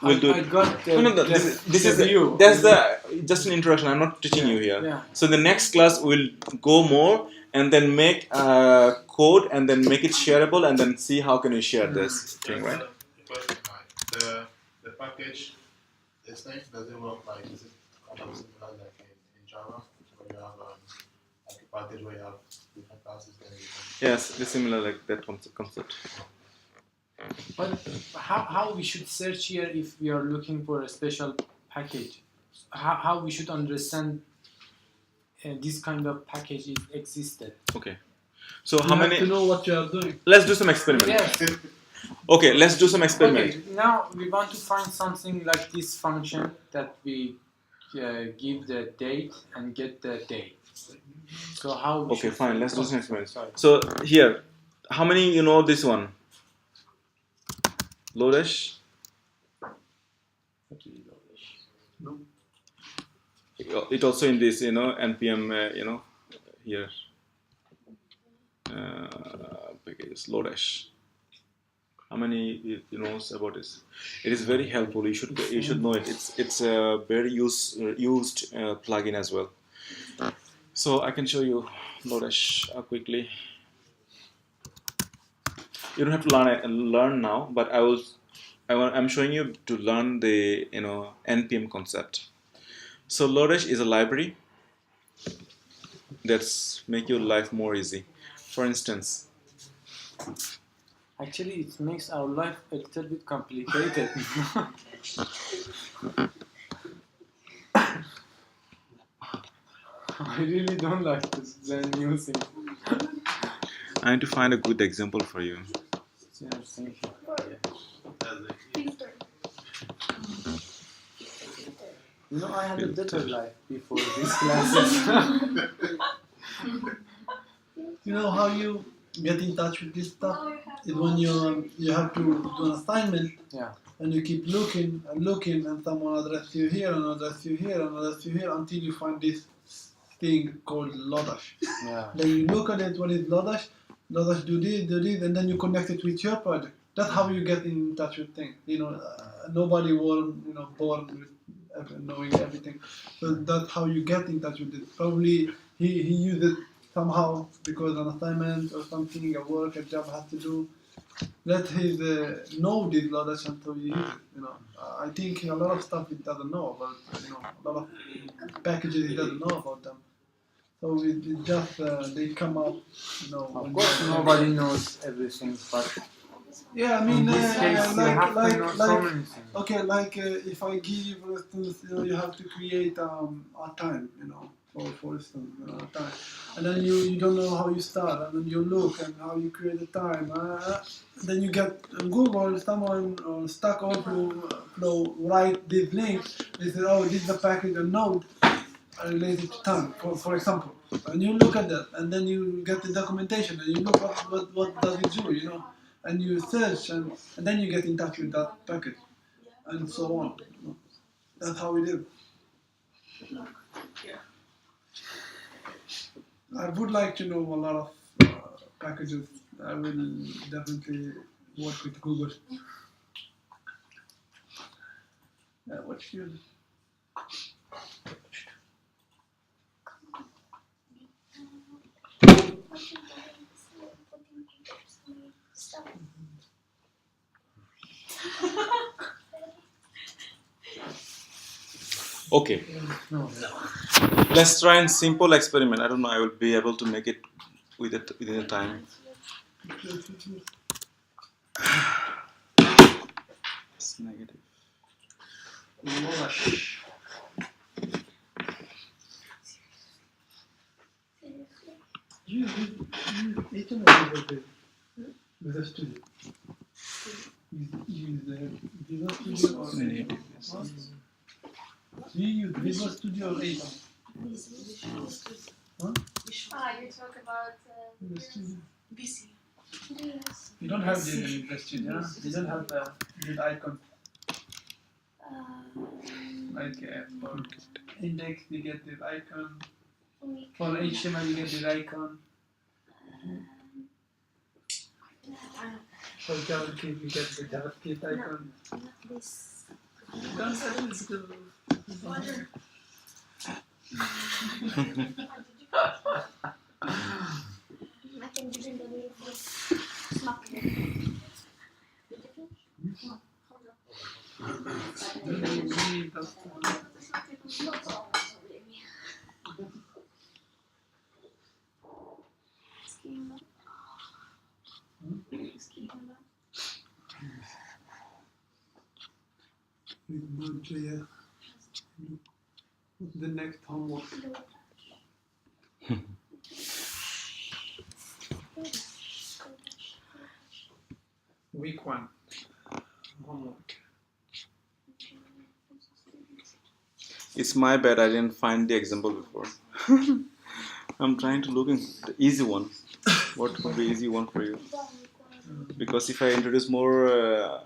We'll do I it. got the, No. This is view. That's just an introduction. I'm not teaching you here. Yeah. So the next class we'll go more and then make code and then make it shareable and then see how can we share this thing, right? The package, this thing doesn't work like this. Is kind of similar like in Java, where you have like a package where you have different classes. Then you can Yes, it's similar like that concept. But how we should search here if we are looking for a special package? How we should understand this kind of package existed? Okay. So how many? To know what you are doing. Let's do some experiment. Yes. Okay, let's do some experiment. Okay, now we want to find something like this function that we give the date and get the date. So how? We Okay, should fine. say- Let's do oh, some experiments. sorry. So here, how many you know this one? NODEjs. It also in this, npm, here. Package NODEjs. How many you know about this? It is very helpful. You should know it. It's a very used plugin as well. So I can show you NODEjs quickly. You don't have to learn now, but I'm showing you to learn the npm concept. So NODEjs is a library that's make your life more easy. For instance, Actually, it makes our life a little bit complicated. I really don't like this learn new things. I need to find a good example for you. Yeah, thank you. You know, I had a better life before these classes. You know how you get in touch with this stuff? Is when you have to do an assignment, Yeah. and you keep looking and looking, and someone address you here and address you here and address you here until you find this thing called NODEjs. Yeah. Then you look at it, what is NODEjs? NODEjs do this, and then you connect it with your project. That's how you get in touch with things. Nobody born with knowing everything. So that's how you get in touch with it. Probably he used it somehow because an assignment or something, a work, a job has to do. Let his know this NODEjs until he uses it. I think a lot of stuff he doesn't know about. A lot of packages he doesn't know about them. So it just they come up. Of course, nobody knows everything, but Yeah, I mean, in this case, you have to know so many things. okay, if I give you, for instance, you have to create a time, for instance, a time, and then you don't know how you start, and then you look and how you create a time, then you get on Google, someone Stack Overflow write this link, they say, oh, this is a package on Node related to time, for example, and you look at that, and then you get the documentation, and you look what does it do, and you search, and then you get in touch with that package, and so on. That's how we do. I would like to know a lot of packages. I will definitely work with Google. What's your... Okay, let's try a simple experiment. I don't know. I will be able to make it within the time. It's negative. Use each and every Visual Studio. Use Visual Studio or Negative. Do you use Visual Studio or Atom? Huh? You talk about Visual Studio. busy. yes. You don't have the Visual Studio, huh? You don't have the icon. Like for index, you get this icon. For HTML, you get this icon. For JavaScript, you get the JavaScript icon. Not this. You don't have this. I can give you the name for smuggling. What's the next homework? Week 1. Homework. It's my bad. I didn't find the example before. I'm trying to look in the easy one. What would be easy one for you? Because if I introduce more,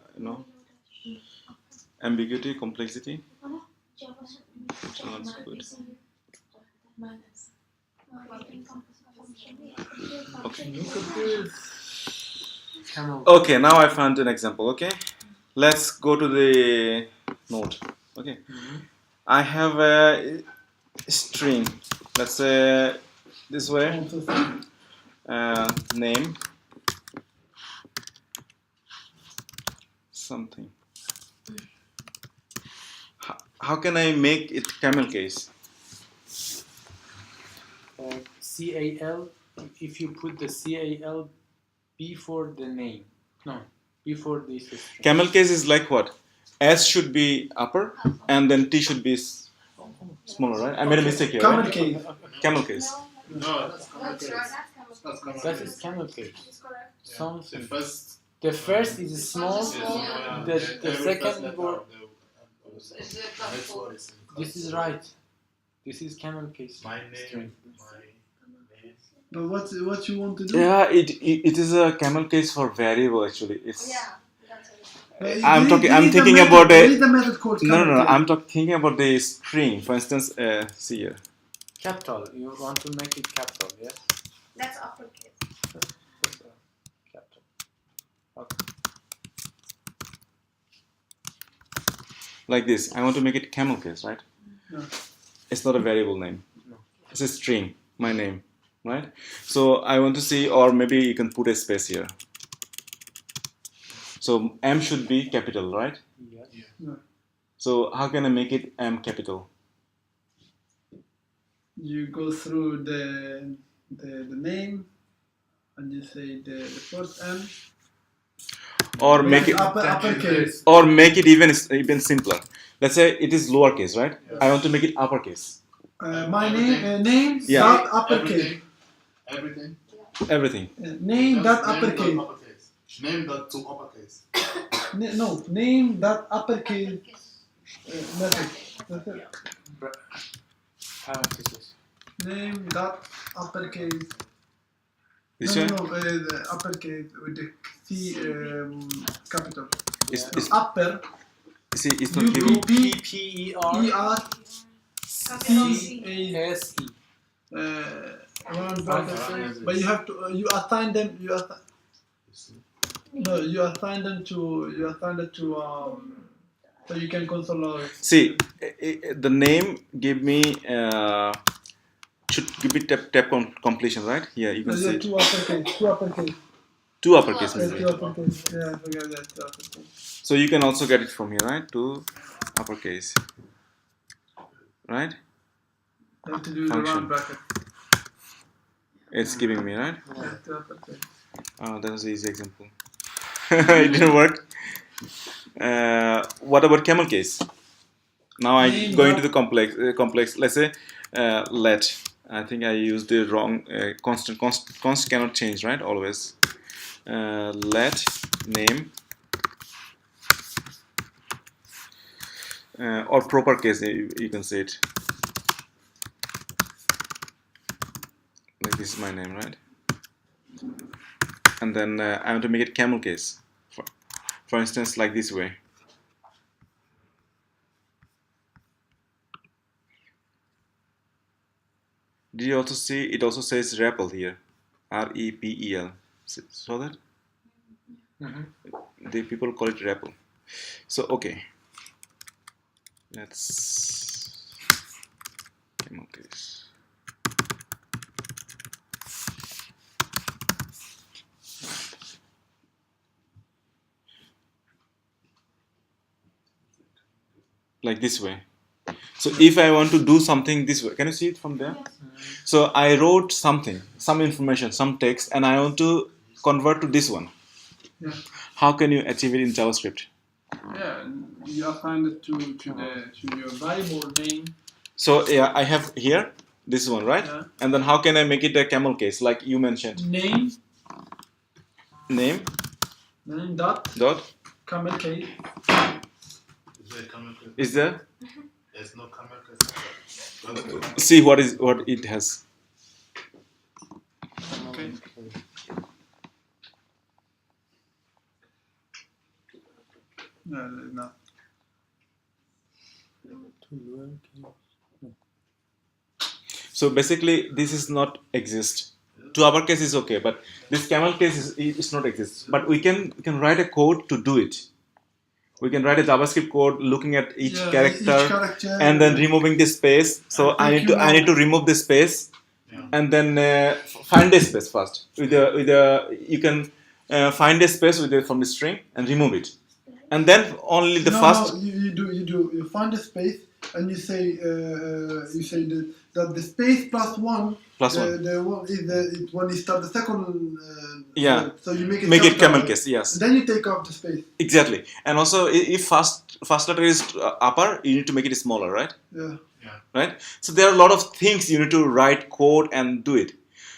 ambiguity, complexity, it's not good. Okay, now I found an example. Okay, let's go to the node. Okay, I have a string. Let's say this way. Name something. How can I make it camel case? CAL, if you put the CAL before the name, no, before this string. Camel case is like what? S should be upper and then T should be smaller, right? I made a mistake here. Camel Right? case. Camel case. No, that's camel That's case. right. That's That's camel That case. is camel case. It's correct. The Something. first The first is small. is The every second first letter word. of the next word is This is right. This is camel case. my name. String. My name. But what you want to do? Yeah, it is a camel case for variable actually. It's Yeah, that's it. I'm thinking about a method called no, camel case. I'm thinking about the string. For instance, see here. Capital. You want to make it capital, yes? That's uppercase. Capital. Okay. Like this. I want to make it camel case, right? No. It's not a variable name. No. It's a string, my name, right? So I want to see, or maybe you can put a space here. So M should be capital, right? Yeah. So how can I make it M capital? You go through the name and you say the first M. Or make it uppercase. or make it even simpler. Let's say it is lowercase, right? I want to make it uppercase. My name Yeah. dot uppercase. Everything. Everything. Name dot uppercase. Name dot to uppercase. No, name dot uppercase method. That's it. Parentheses. Name dot uppercase. This no, way? the uppercase with the C capital. It's Upper. see, it's not U giving. P P-E-R E R Capital C A S-E. round bracket. But you have to you assign them. You assign them to so you can console log. See, the name give me should give me tap completion, right? Here you can see it. Two uppercase. Two uppercase Yeah, maybe. two uppercase. Yeah, forget that. Two uppercase. So you can also get it from here, right? Two uppercase, right? You have to do the Function. round bracket. It's giving me, right? Yeah, two uppercase. Oh, that was an easy example. It didn't work. What about camel case? Now I go into the complex. Let's say let. I think I used the wrong constant. Const cannot change, right? Always. Let name or proper case. You can say it. Like this is my name, right? And then I want to make it camel case. For instance, like this way. Did you also see? It also says REPL here. R-E-P-E-L. Saw that? The people call it REPL. So okay. Let's camel case. Like this way. So if I want to do something this way, can you see it from there? So I wrote something, some information, some text, and I want to convert to this one. Yeah. How can you achieve it in JavaScript? Yeah, you assign it to your variable name. So yeah, I have here this one, right? Yeah. And then how can I make it a camel case, like you mentioned? Name Name dot dot camel case. Is there camel case? is there? There's no camel case. See what it has. Okay. No, no. So basically, this is not exist. To uppercase is okay, but this camel case is not exist. But we can write a code to do it. We can write a JavaScript code looking at each character and then removing the space. So I need to remove the space and then find a space first. You can find a space from the string and remove it, and then only the first. No, you find a space and you say that the space plus one. The one is when you start the second. Yeah. So you make it camel case. Yes. And then you take off the space. Exactly. And also, if first letter is upper, you need to make it smaller, right? Yeah. Right. So there are a lot of things you need to write code and do it.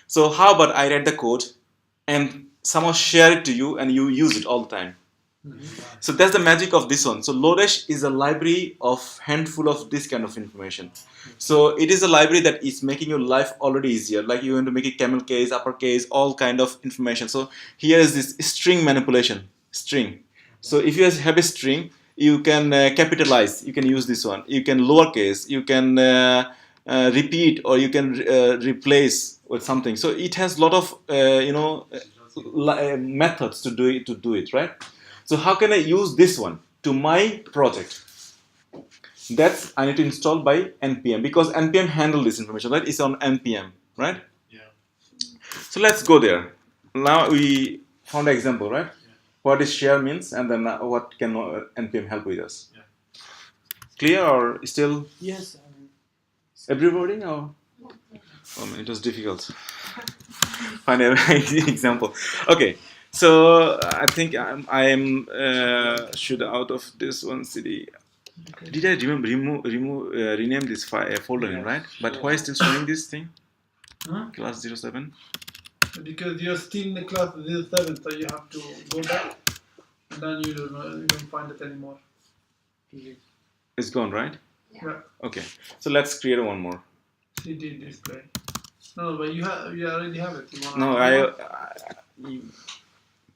So how about I write the code and somehow share it to you and you use it all the time. So that's the magic of this one. So NODEjs is a library of handful of this kind of information. So it is a library that is making your life already easier. Like you want to make it camel case, uppercase, all kind of information. So here is this string manipulation, string. So if you have a string, you can capitalize. You can use this one. You can lowercase. You can repeat or you can replace with something. So it has a lot of methods to do it, right? So how can I use this one to my project? That's I need to install by npm because npm handle this information, right? It's on npm, right? Yeah. So let's go there. Now we found an example, right? Yeah. What is share means, and then what can npm help with us? Yeah. Clear or still? Yes. Everybody or? Oh man, it was difficult. Find an example. Okay. So I think I'm should out of this one cd. Okay. Did I rename this folder name, right? But why is still showing this thing? Class07. Because you're still in the class 07, so you have to go back, and then you don't find it anymore. It's gone, right? Yeah. Okay. So let's create one more. CD display. No, but you already have it. You no,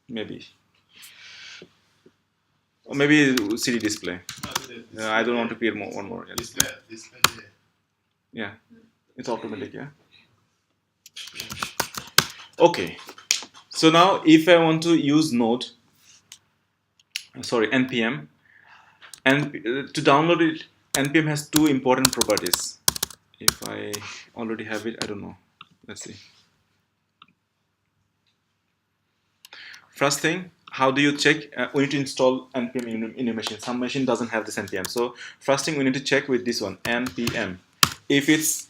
maybe. Or maybe CD display. I don't want to create one more. Yeah. Display. Yeah, it's automatic. Yeah. Okay. So now, if I want to use npm, and to download it, npm has two important properties. If I already have it, I don't know. Let's see. First thing, how do you check? We need to install npm in a machine. Some machine doesn't have this npm. So first thing we need to check with this one, npm. If it's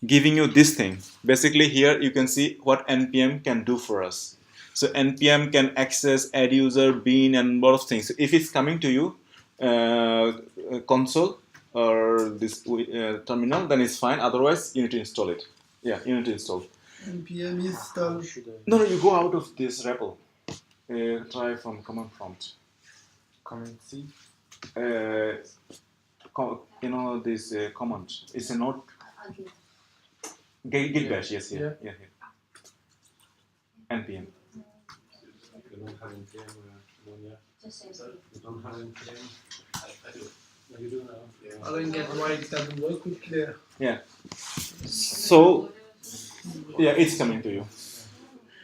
giving you this thing, basically here you can see what npm can do for us. So npm can access, add user, bean, and a lot of things. So if it's coming to you, console or this terminal, then it's fine. Otherwise, you need to install it. Yeah, you need to install. npm install. No, you go out of this REPL. Try from command prompt. Command C. This command. It's a node. Git bash. Yes, yeah. npm. You don't have npm, Monia. You don't have npm. I do. No, you do now. I don't get why it doesn't work with Clear. Yeah. So, yeah, it's coming to you.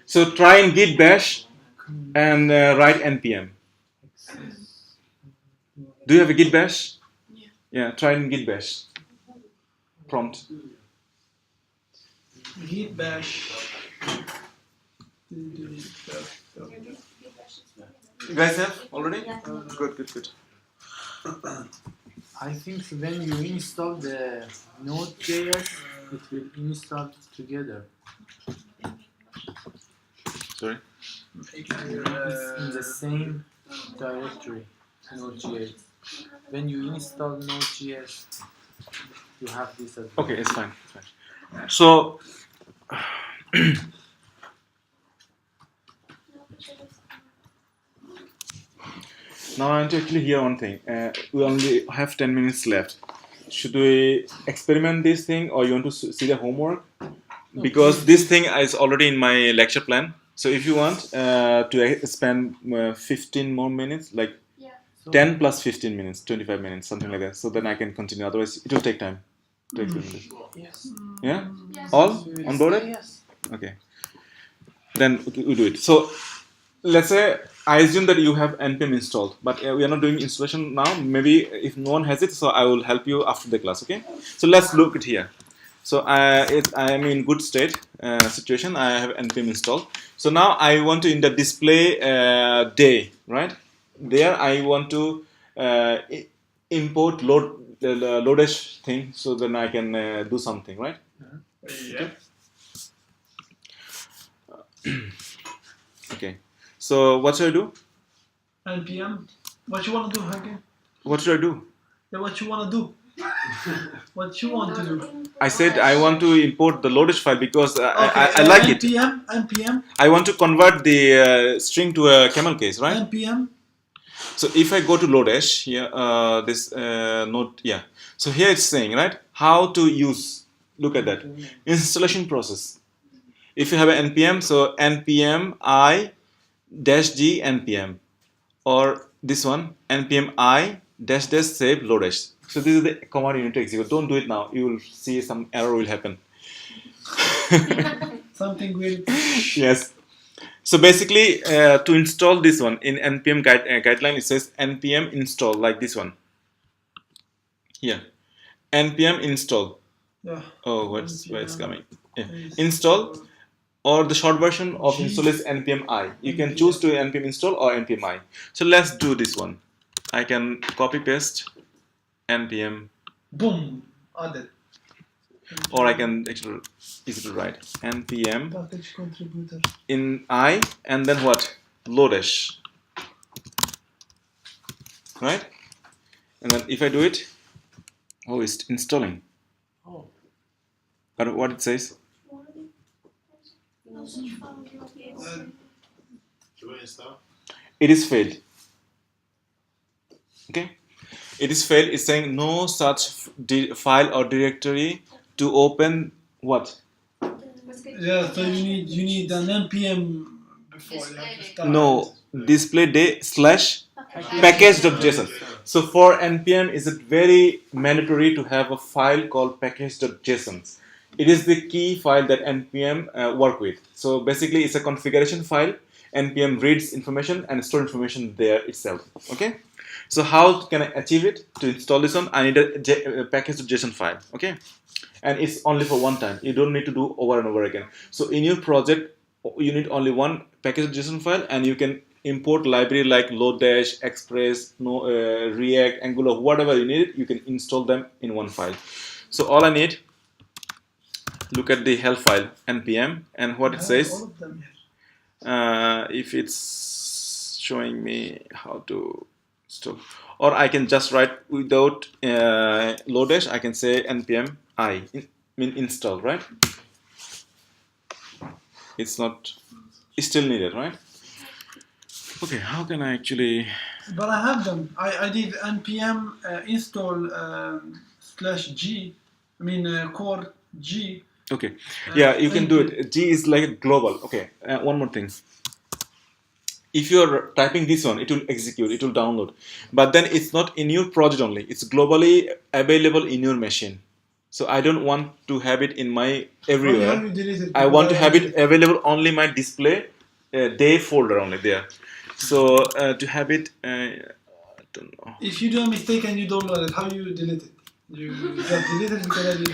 So try in git bash and write npm. Do you have a git bash? Yeah. Yeah, try in git bash. Prompt. Git bash. You guys have already? Good. I think when you install the NODEjs, it will install together. Sorry? It's in the same directory, NODEjs. When you install NODEjs, you have this as well. Okay, it's fine. So, now I want to actually hear one thing. We only have 10 minutes left. Should we experiment this thing or you want to see the homework? because this thing is already in my lecture plan. So if you want to spend 15 more minutes, like Yeah. 10 plus 15 minutes, 25 minutes, something like that, so then I can continue. Otherwise, it will take time to explain this. Yes. Yeah? Yes. All on board? Yes. Okay. Then we do it. So let's say I assume that you have npm installed, but we are not doing installation now. Maybe if no one has it, so I will help you after the class. Okay. So let's look at here. So I am in good state situation. I have npm installed. So now I want to in the display day, right? There I want to import loadesh thing, so then I can do something, right? Yeah. Okay. So what should I do? NPM. What you wanna do again? What should I do? Yeah, what you wanna do? What you want to do? I said I want to import the loadesh file because I Okay, like it. NPM. I want to convert the string to a camel case, right? NPM. So if I go to loadesh here, this node, yeah. So here it's saying, right, how to use. Look at that installation process. If you have an npm, so npm I dash g npm, or this one npm I dash dash save loadesh. So this is the command you need to execute. Don't do it now. You will see some error will happen. Something will. Yes. So basically, to install this one in npm guideline, it says npm install, like this one. Here, npm install. Yeah. Oh, where it's coming? Yeah. Is- Install, or the short version of install is npm I. You can choose to npm install or npm I. So let's do this one. I can copy paste npm, Boom. Added. or I can actually easy to write npm Package contributor. in I, and then what? Loadesh. Right? And then if I do it, oh, it's installing. Oh. But what it says? No such file will be able to. Should we install? It is failed. Okay? It is failed. It's saying no such file or directory to open what? Yeah, so you need an NPM before you have to start. No, display day slash package.json. So for npm, is it very mandatory to have a file called package.json. It is the key file that npm work with. So basically, it's a configuration file. npm reads information and store information there itself. Okay. So how can I achieve it? To install this one, I need a package.json file. Okay. And it's only for one time. You don't need to do over and over again. So in your project, you need only one package.json file, and you can import library like Lodash, Express, React, Angular, whatever you need. You can install them in one file. So all I need, look at the help file npm, and what it says. All of them here. If it's showing me how to install, or I can just write without Lodash. I can say npm I mean install, right? It's not. It's still needed, right? Okay, how can I actually? But I have them. I did npm install /g. I mean core g. Okay, yeah, you can do it. G is like global. Okay, one more thing. If you're typing this one, it will execute, it will download. But then it's not in your project only. It's globally available in your machine. So I don't want to have it in my everywhere. I want to have it available only my display day folder only there. So to have it, I don't know. If you do a mistake and you download it, how you delete it? You just delete it because I did.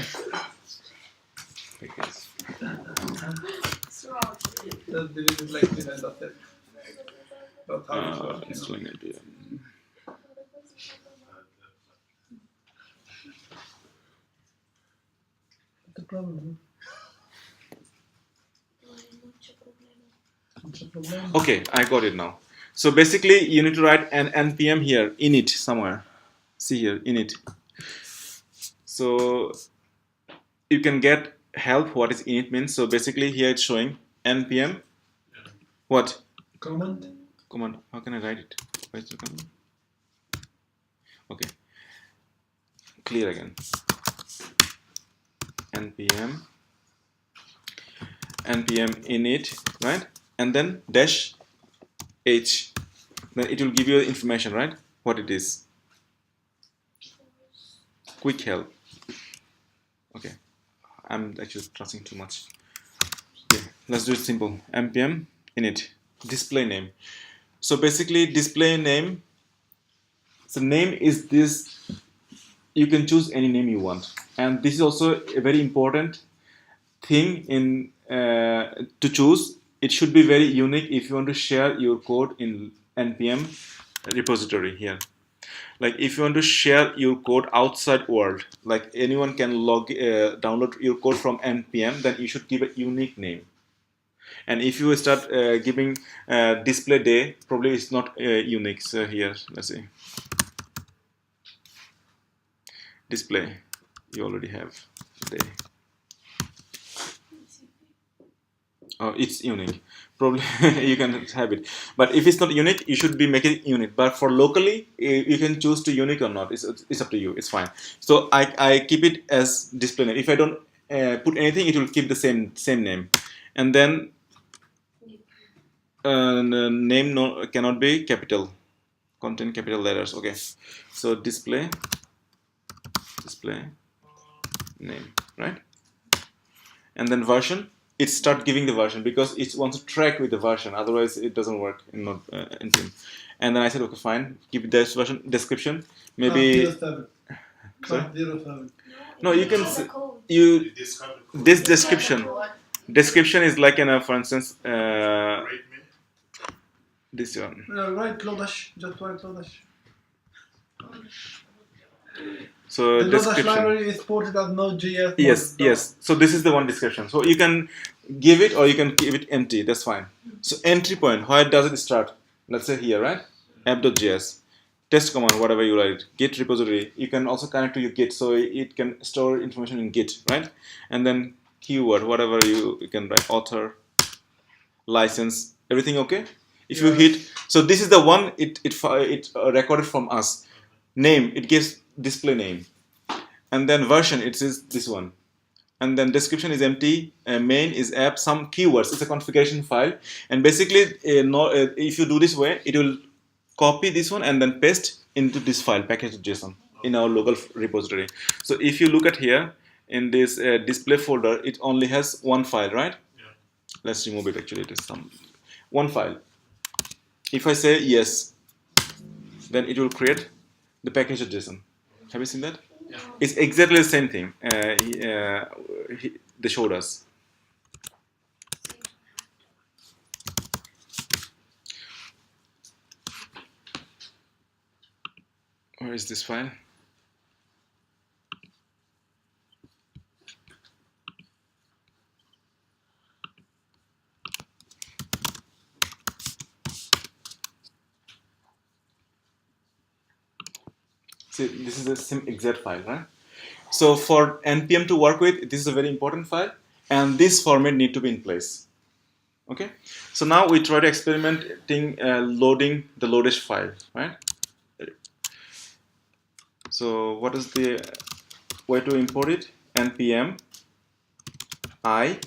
It's wrong. Just delete it like this and that's it. That's how it works, It's like maybe, The problem. okay, I got it now. So basically, you need to write an npm here, init somewhere. See here, init. So you can get help what is init means. So basically, here it's showing npm. What? Command. Command. How can I write it? Where's the command? Okay. Clear again. npm npm init, right? And then dash h. Then it will give you information, right? What it is. Quick help. Okay, I'm actually trusting too much. Okay, let's do it simple. npm init display name. So basically, display name. So name is this. You can choose any name you want, and this is also a very important thing in to choose. It should be very unique if you want to share your code in npm repository here. Like if you want to share your code outside world, like anyone can download your code from npm, then you should give a unique name. And if you start giving display day, probably it's not unique. So here, let's see, display, you already have day. Oh, it's unique. Probably you can have it, but if it's not unique, you should be making it unique. But for locally, you can choose to unique or not. It's up to you. It's fine. So I keep it as display name. If I don't put anything, it will keep the same name. And then name cannot be capital, contain capital letters. Okay, so display name, right? And then version. It start giving the version because it wants to track with the version. Otherwise, it doesn't work in npm. And then I said, okay, fine. Give this version description. Maybe. Sorry? 07. No, you can this description is like for instance this one. Right, Lodash. Just write Lodash. So the description. Lodash library is ported as Node.js. Yes. So this is the one description. So you can give it or you can keep it empty. That's fine. So entry point. Where does it start? Let's say here, right? app.js. Test command, whatever you write. Git repository. You can also connect to your Git, so it can store information in Git, right? And then keyword, whatever you can write. Author, license, everything okay? If you hit, so this is the one it recorded from us. Name, it gives display name, and then version, it is this one, and then description is empty, main is app, some keywords, it's a configuration file, and basically if you do this way, it will copy this one and then paste into this file package.json in our local repository. So if you look at here in this display folder, it only has one file, right? Yeah. Let's remove it. Actually, it is one file. If I say yes, then it will create the package.json. Have you seen that? Yeah. It's exactly the same thing they showed us. Where is this file? See, this is the same exact file, right? So for npm to work with, this is a very important file, and this format need to be in place. Okay. So now we try to experimenting loading the NODEjs file, right? So what is the way to import it? npm I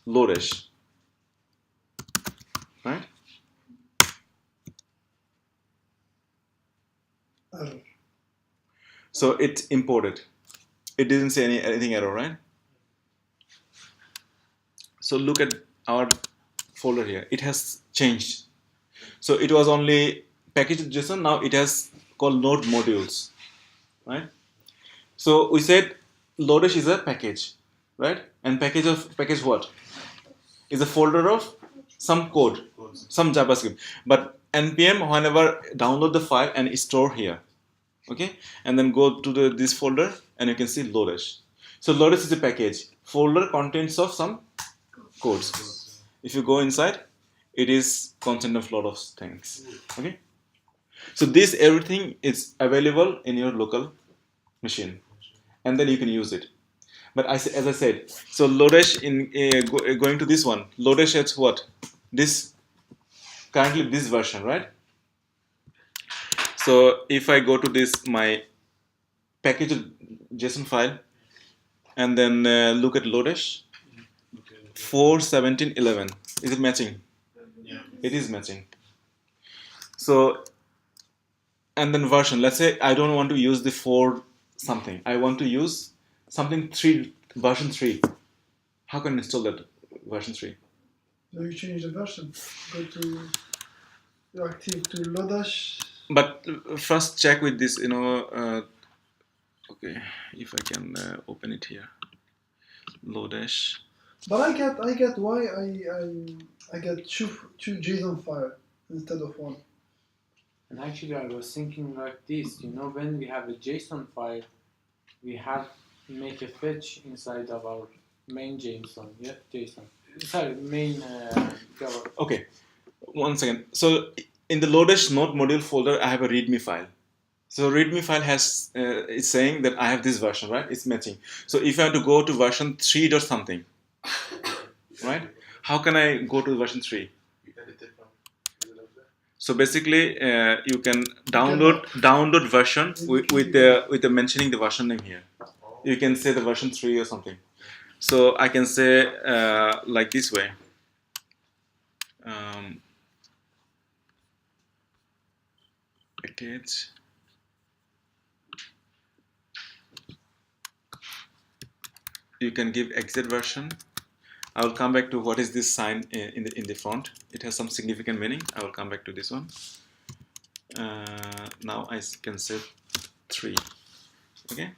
NODEjs, right? So it imported. It didn't say anything error, right? So look at our folder here. It has changed. So it was only package.json. Now it has called node modules, right? So we said NODEjs is a package, right? And package what? Is a folder of some code, some JavaScript. But npm, whenever download the file and store here, okay, and then go to this folder and you can see NODEjs. So NODEjs is a package. Folder contains of some codes. If you go inside, it is content of lot of things. Okay. So this everything is available in your local machine, and then you can use it. But as I said, so NODEjs in going to this one, NODEjs has what? This currently this version, right? So if I go to this my package.json file and then look at NODEjs, 4.17.11. Is it matching? Yeah. It is matching. So, and then version. Let's say I don't want to use the 4 something. I want to use something 3, version 3. How can I install that version 3? So you change the version. Go to active to NODEjs. But first check with this, okay, if I can open it here. NODEjs. But I get why I get two JSON file instead of one. And actually, I was thinking like this. When we have a JSON file, we have make a fetch inside of our main JSON. Yeah, JSON. Sorry, main Java. Okay, one second. So in the NODEjs node module folder, I have a README file. So README file has it's saying that I have this version, right? It's matching. So if I have to go to version 3 or something, right? How can I go to version 3? You edit it from So basically, you can download version with the mentioning the version name here. You can say the version 3 or something. So I can say like this way. Package. You can give exit version. I will come back to what is this sign in the front. It has some significant meaning. I will come back to this one. Now I can say 3. Okay.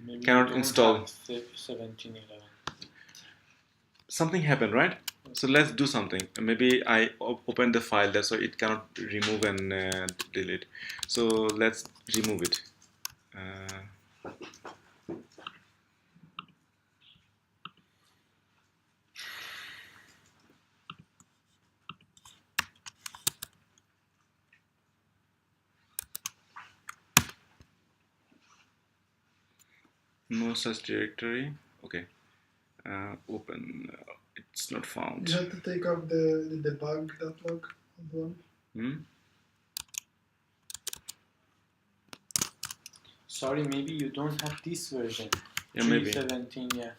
Maybe Cannot we don't install. have 1711. Something happened, right? So let's do something. Maybe I open the file there, so it cannot remove and delete. So let's remove it. No such directory. Okay. Open. It's not found. You have to take off the debug.log one. Sorry, maybe you don't have this version. Yeah, maybe. 3.17, yeah.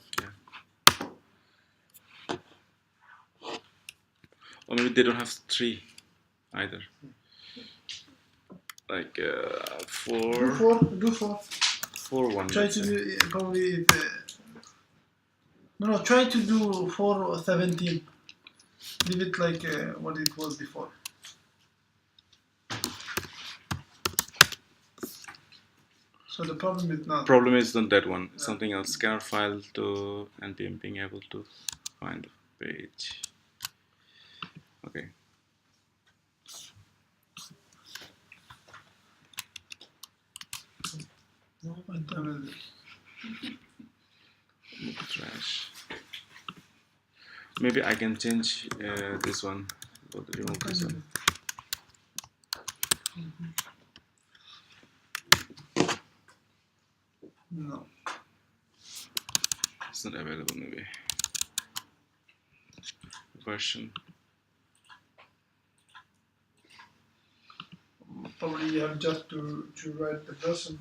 Or maybe they don't have 3 either. Like 4. Do 4. 4 1. Try to do probably. No. Try to do 4 or 17. Leave it like what it was before. So the problem is not. Problem is not that one. Something else. Scanner file to npm being able to find the page. Okay. Trash. Maybe I can change this one. Remove this one. No. It's not available. Maybe version. Probably you have just to write the version.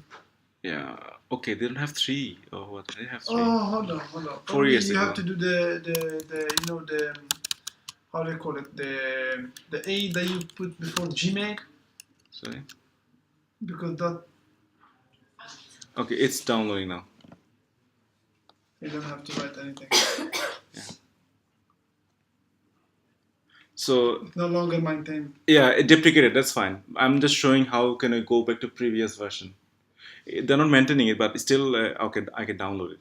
Yeah. Okay. They don't have 3 or what? They have 3. Oh, hold on. 4 Probably years you ago. have to do the how do you call it, the A that you put before Gmail, Sorry. because that Okay. It's downloading now. you don't have to write anything. So It's no longer maintained. yeah, it deprecated. That's fine. I'm just showing how can I go back to previous version. They're not maintaining it, but still, okay, I can download it.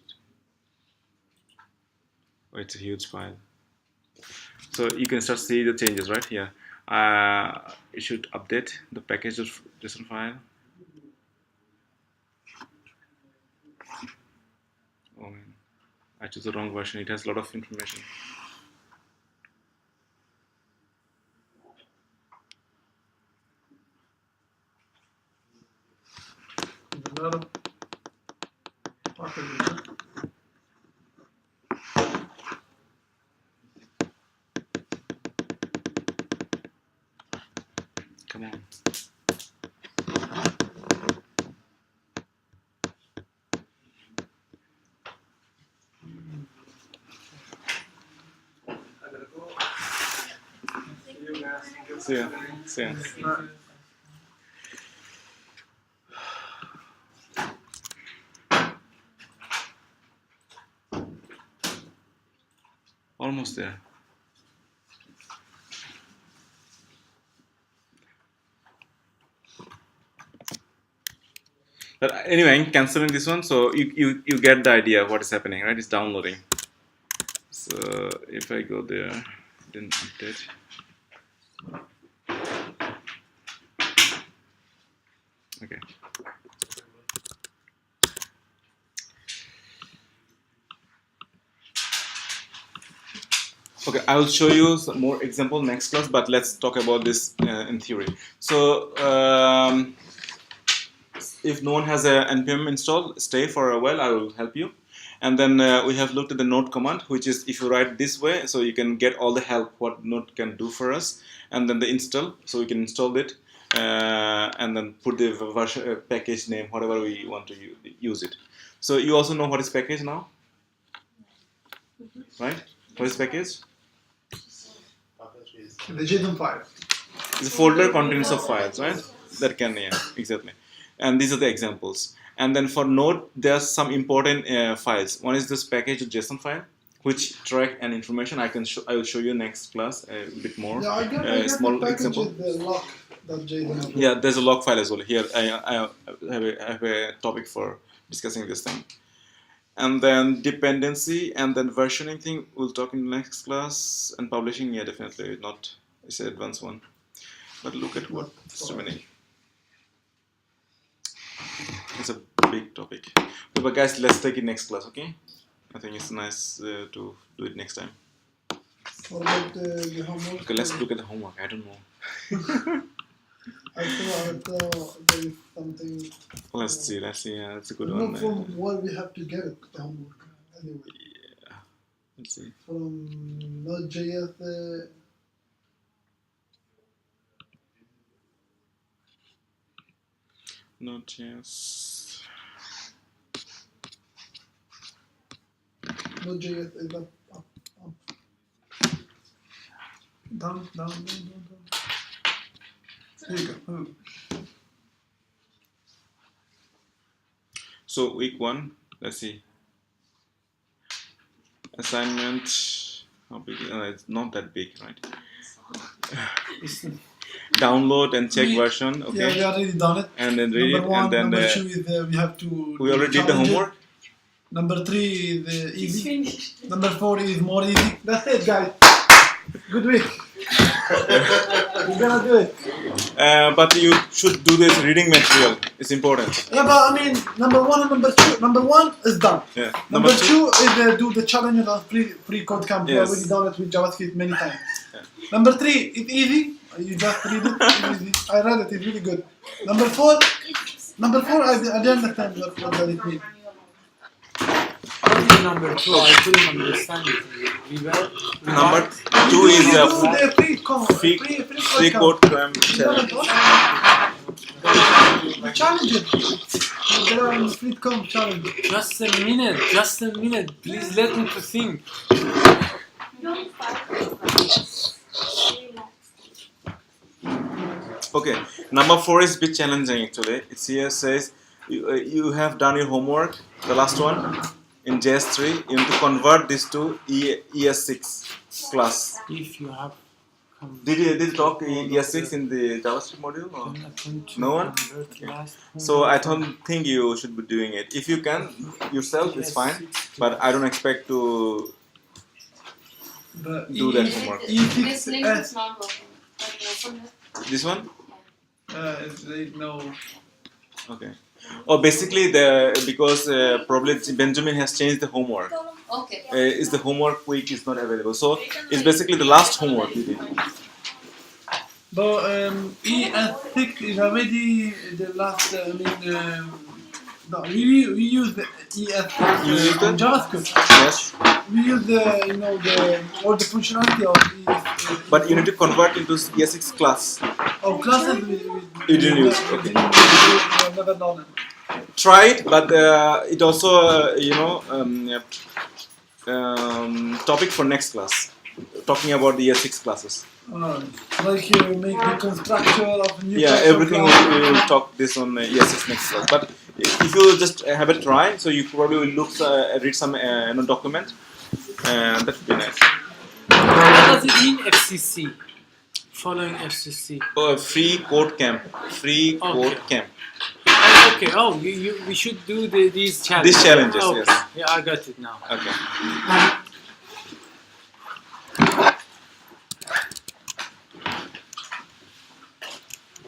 Oh, it's a huge file. So you can start see the changes right here. It should update the package of JSON file. Oh man, I chose the wrong version. It has a lot of information. Another package. Come on. See ya. See ya. Almost there. But anyway, I'm canceling this one, so you get the idea of what is happening, right? It's downloading. So if I go there, then update. Okay. Okay, I will show you some more example next class, but let's talk about this in theory. So if no one has a npm installed, stay for a while, I will help you. And then we have looked at the node command, which is if you write this way, so you can get all the help what node can do for us. And then the install, so we can install it and then put the version, package name, whatever we want to use it. So you also know what is package now, right? What is package? The JSON file. It's a folder contents of files, right? That can, yeah, exactly. And these are the examples. And then for Node, there are some important files. One is this package.json file, which track and information. I will show you next class a bit more. Yeah, I got small the package example. with the lock.json. Yeah, there's a log file as well. Here I have a topic for discussing this thing. And then dependency and then versioning thing we'll talk in the next class. And publishing, yeah, definitely not. It's an advanced one. But look at what so many. It's a big topic. Okay, but guys, let's take it next class, okay? I think it's nice to do it next time. What about the homework? Okay, let's look at the homework. I don't know. I thought there is something. Let's see. Yeah, that's a good Not one. from where we have to get it, the homework. Anyway. Yeah. Let's see. From Node.js. Node.js. Node.js is up. Down. Here you go. So week 1, let's see. Assignment. How big? It's not that big, right? Download and check version. Okay. Yeah, we already done it. And then read Number it. one, And then number 2 is we have to. we already did the challenge it. homework. Number 3 is easy. Number 4 is more easy. That's it, guys. Good week. We're gonna do it. But you should do this reading material. It's important. Yeah, but I mean, number 1 and number 2. Number 1 is done. Yeah. Number 2 is do the challenge on free code camp. Yes. We already done it with JavaScript many times. Yeah. Number 3 is easy. You just read it. It's easy. I read it. It's really good. Number 4, I didn't understand what does it mean. What is number 2? I couldn't understand it. Number 2 is the free code camp challenge. We challenge it. There are free code challenge. Just a minute. Please let me to think. Okay, number 4 is a bit challenging actually. It's here says you have done your homework, the last one in JS3. You need to convert this to ES6 class. If you have. Did you talk ES6 in the JavaScript module? Or? No one? Okay. So I don't think you should be doing it. If you can yourself, it's fine. But I don't expect to do that homework. This link is not working. Can you open it? This one? No. Okay. Oh, basically because probably Benjamin has changed the homework. Okay. Is the homework week is not available. So it's basically the last homework you did. But ES6 is already the last. No, we use the ES6 in JavaScript. Yes. We use all the functionality of ES6. But you need to convert into ES6 class. Oh, classes You didn't use. we Okay. have never done it. Try it, but it also topic for next class. talking about the year 6 classes. Like you make the construction of new Yeah, types of everything classes. we will talk this on year 6 next class. But if you just have a try, so you probably will look, read some document, that would be nice. What does it mean FCC? Following FCC. Oh, free code camp. Free code camp. Okay. Oh, we should do these challenges. These challenges, Okay. yes. Yeah, I got it now. Okay.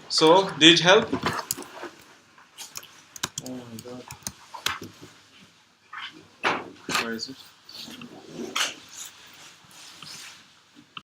So, did it help? Oh my god. Where is it?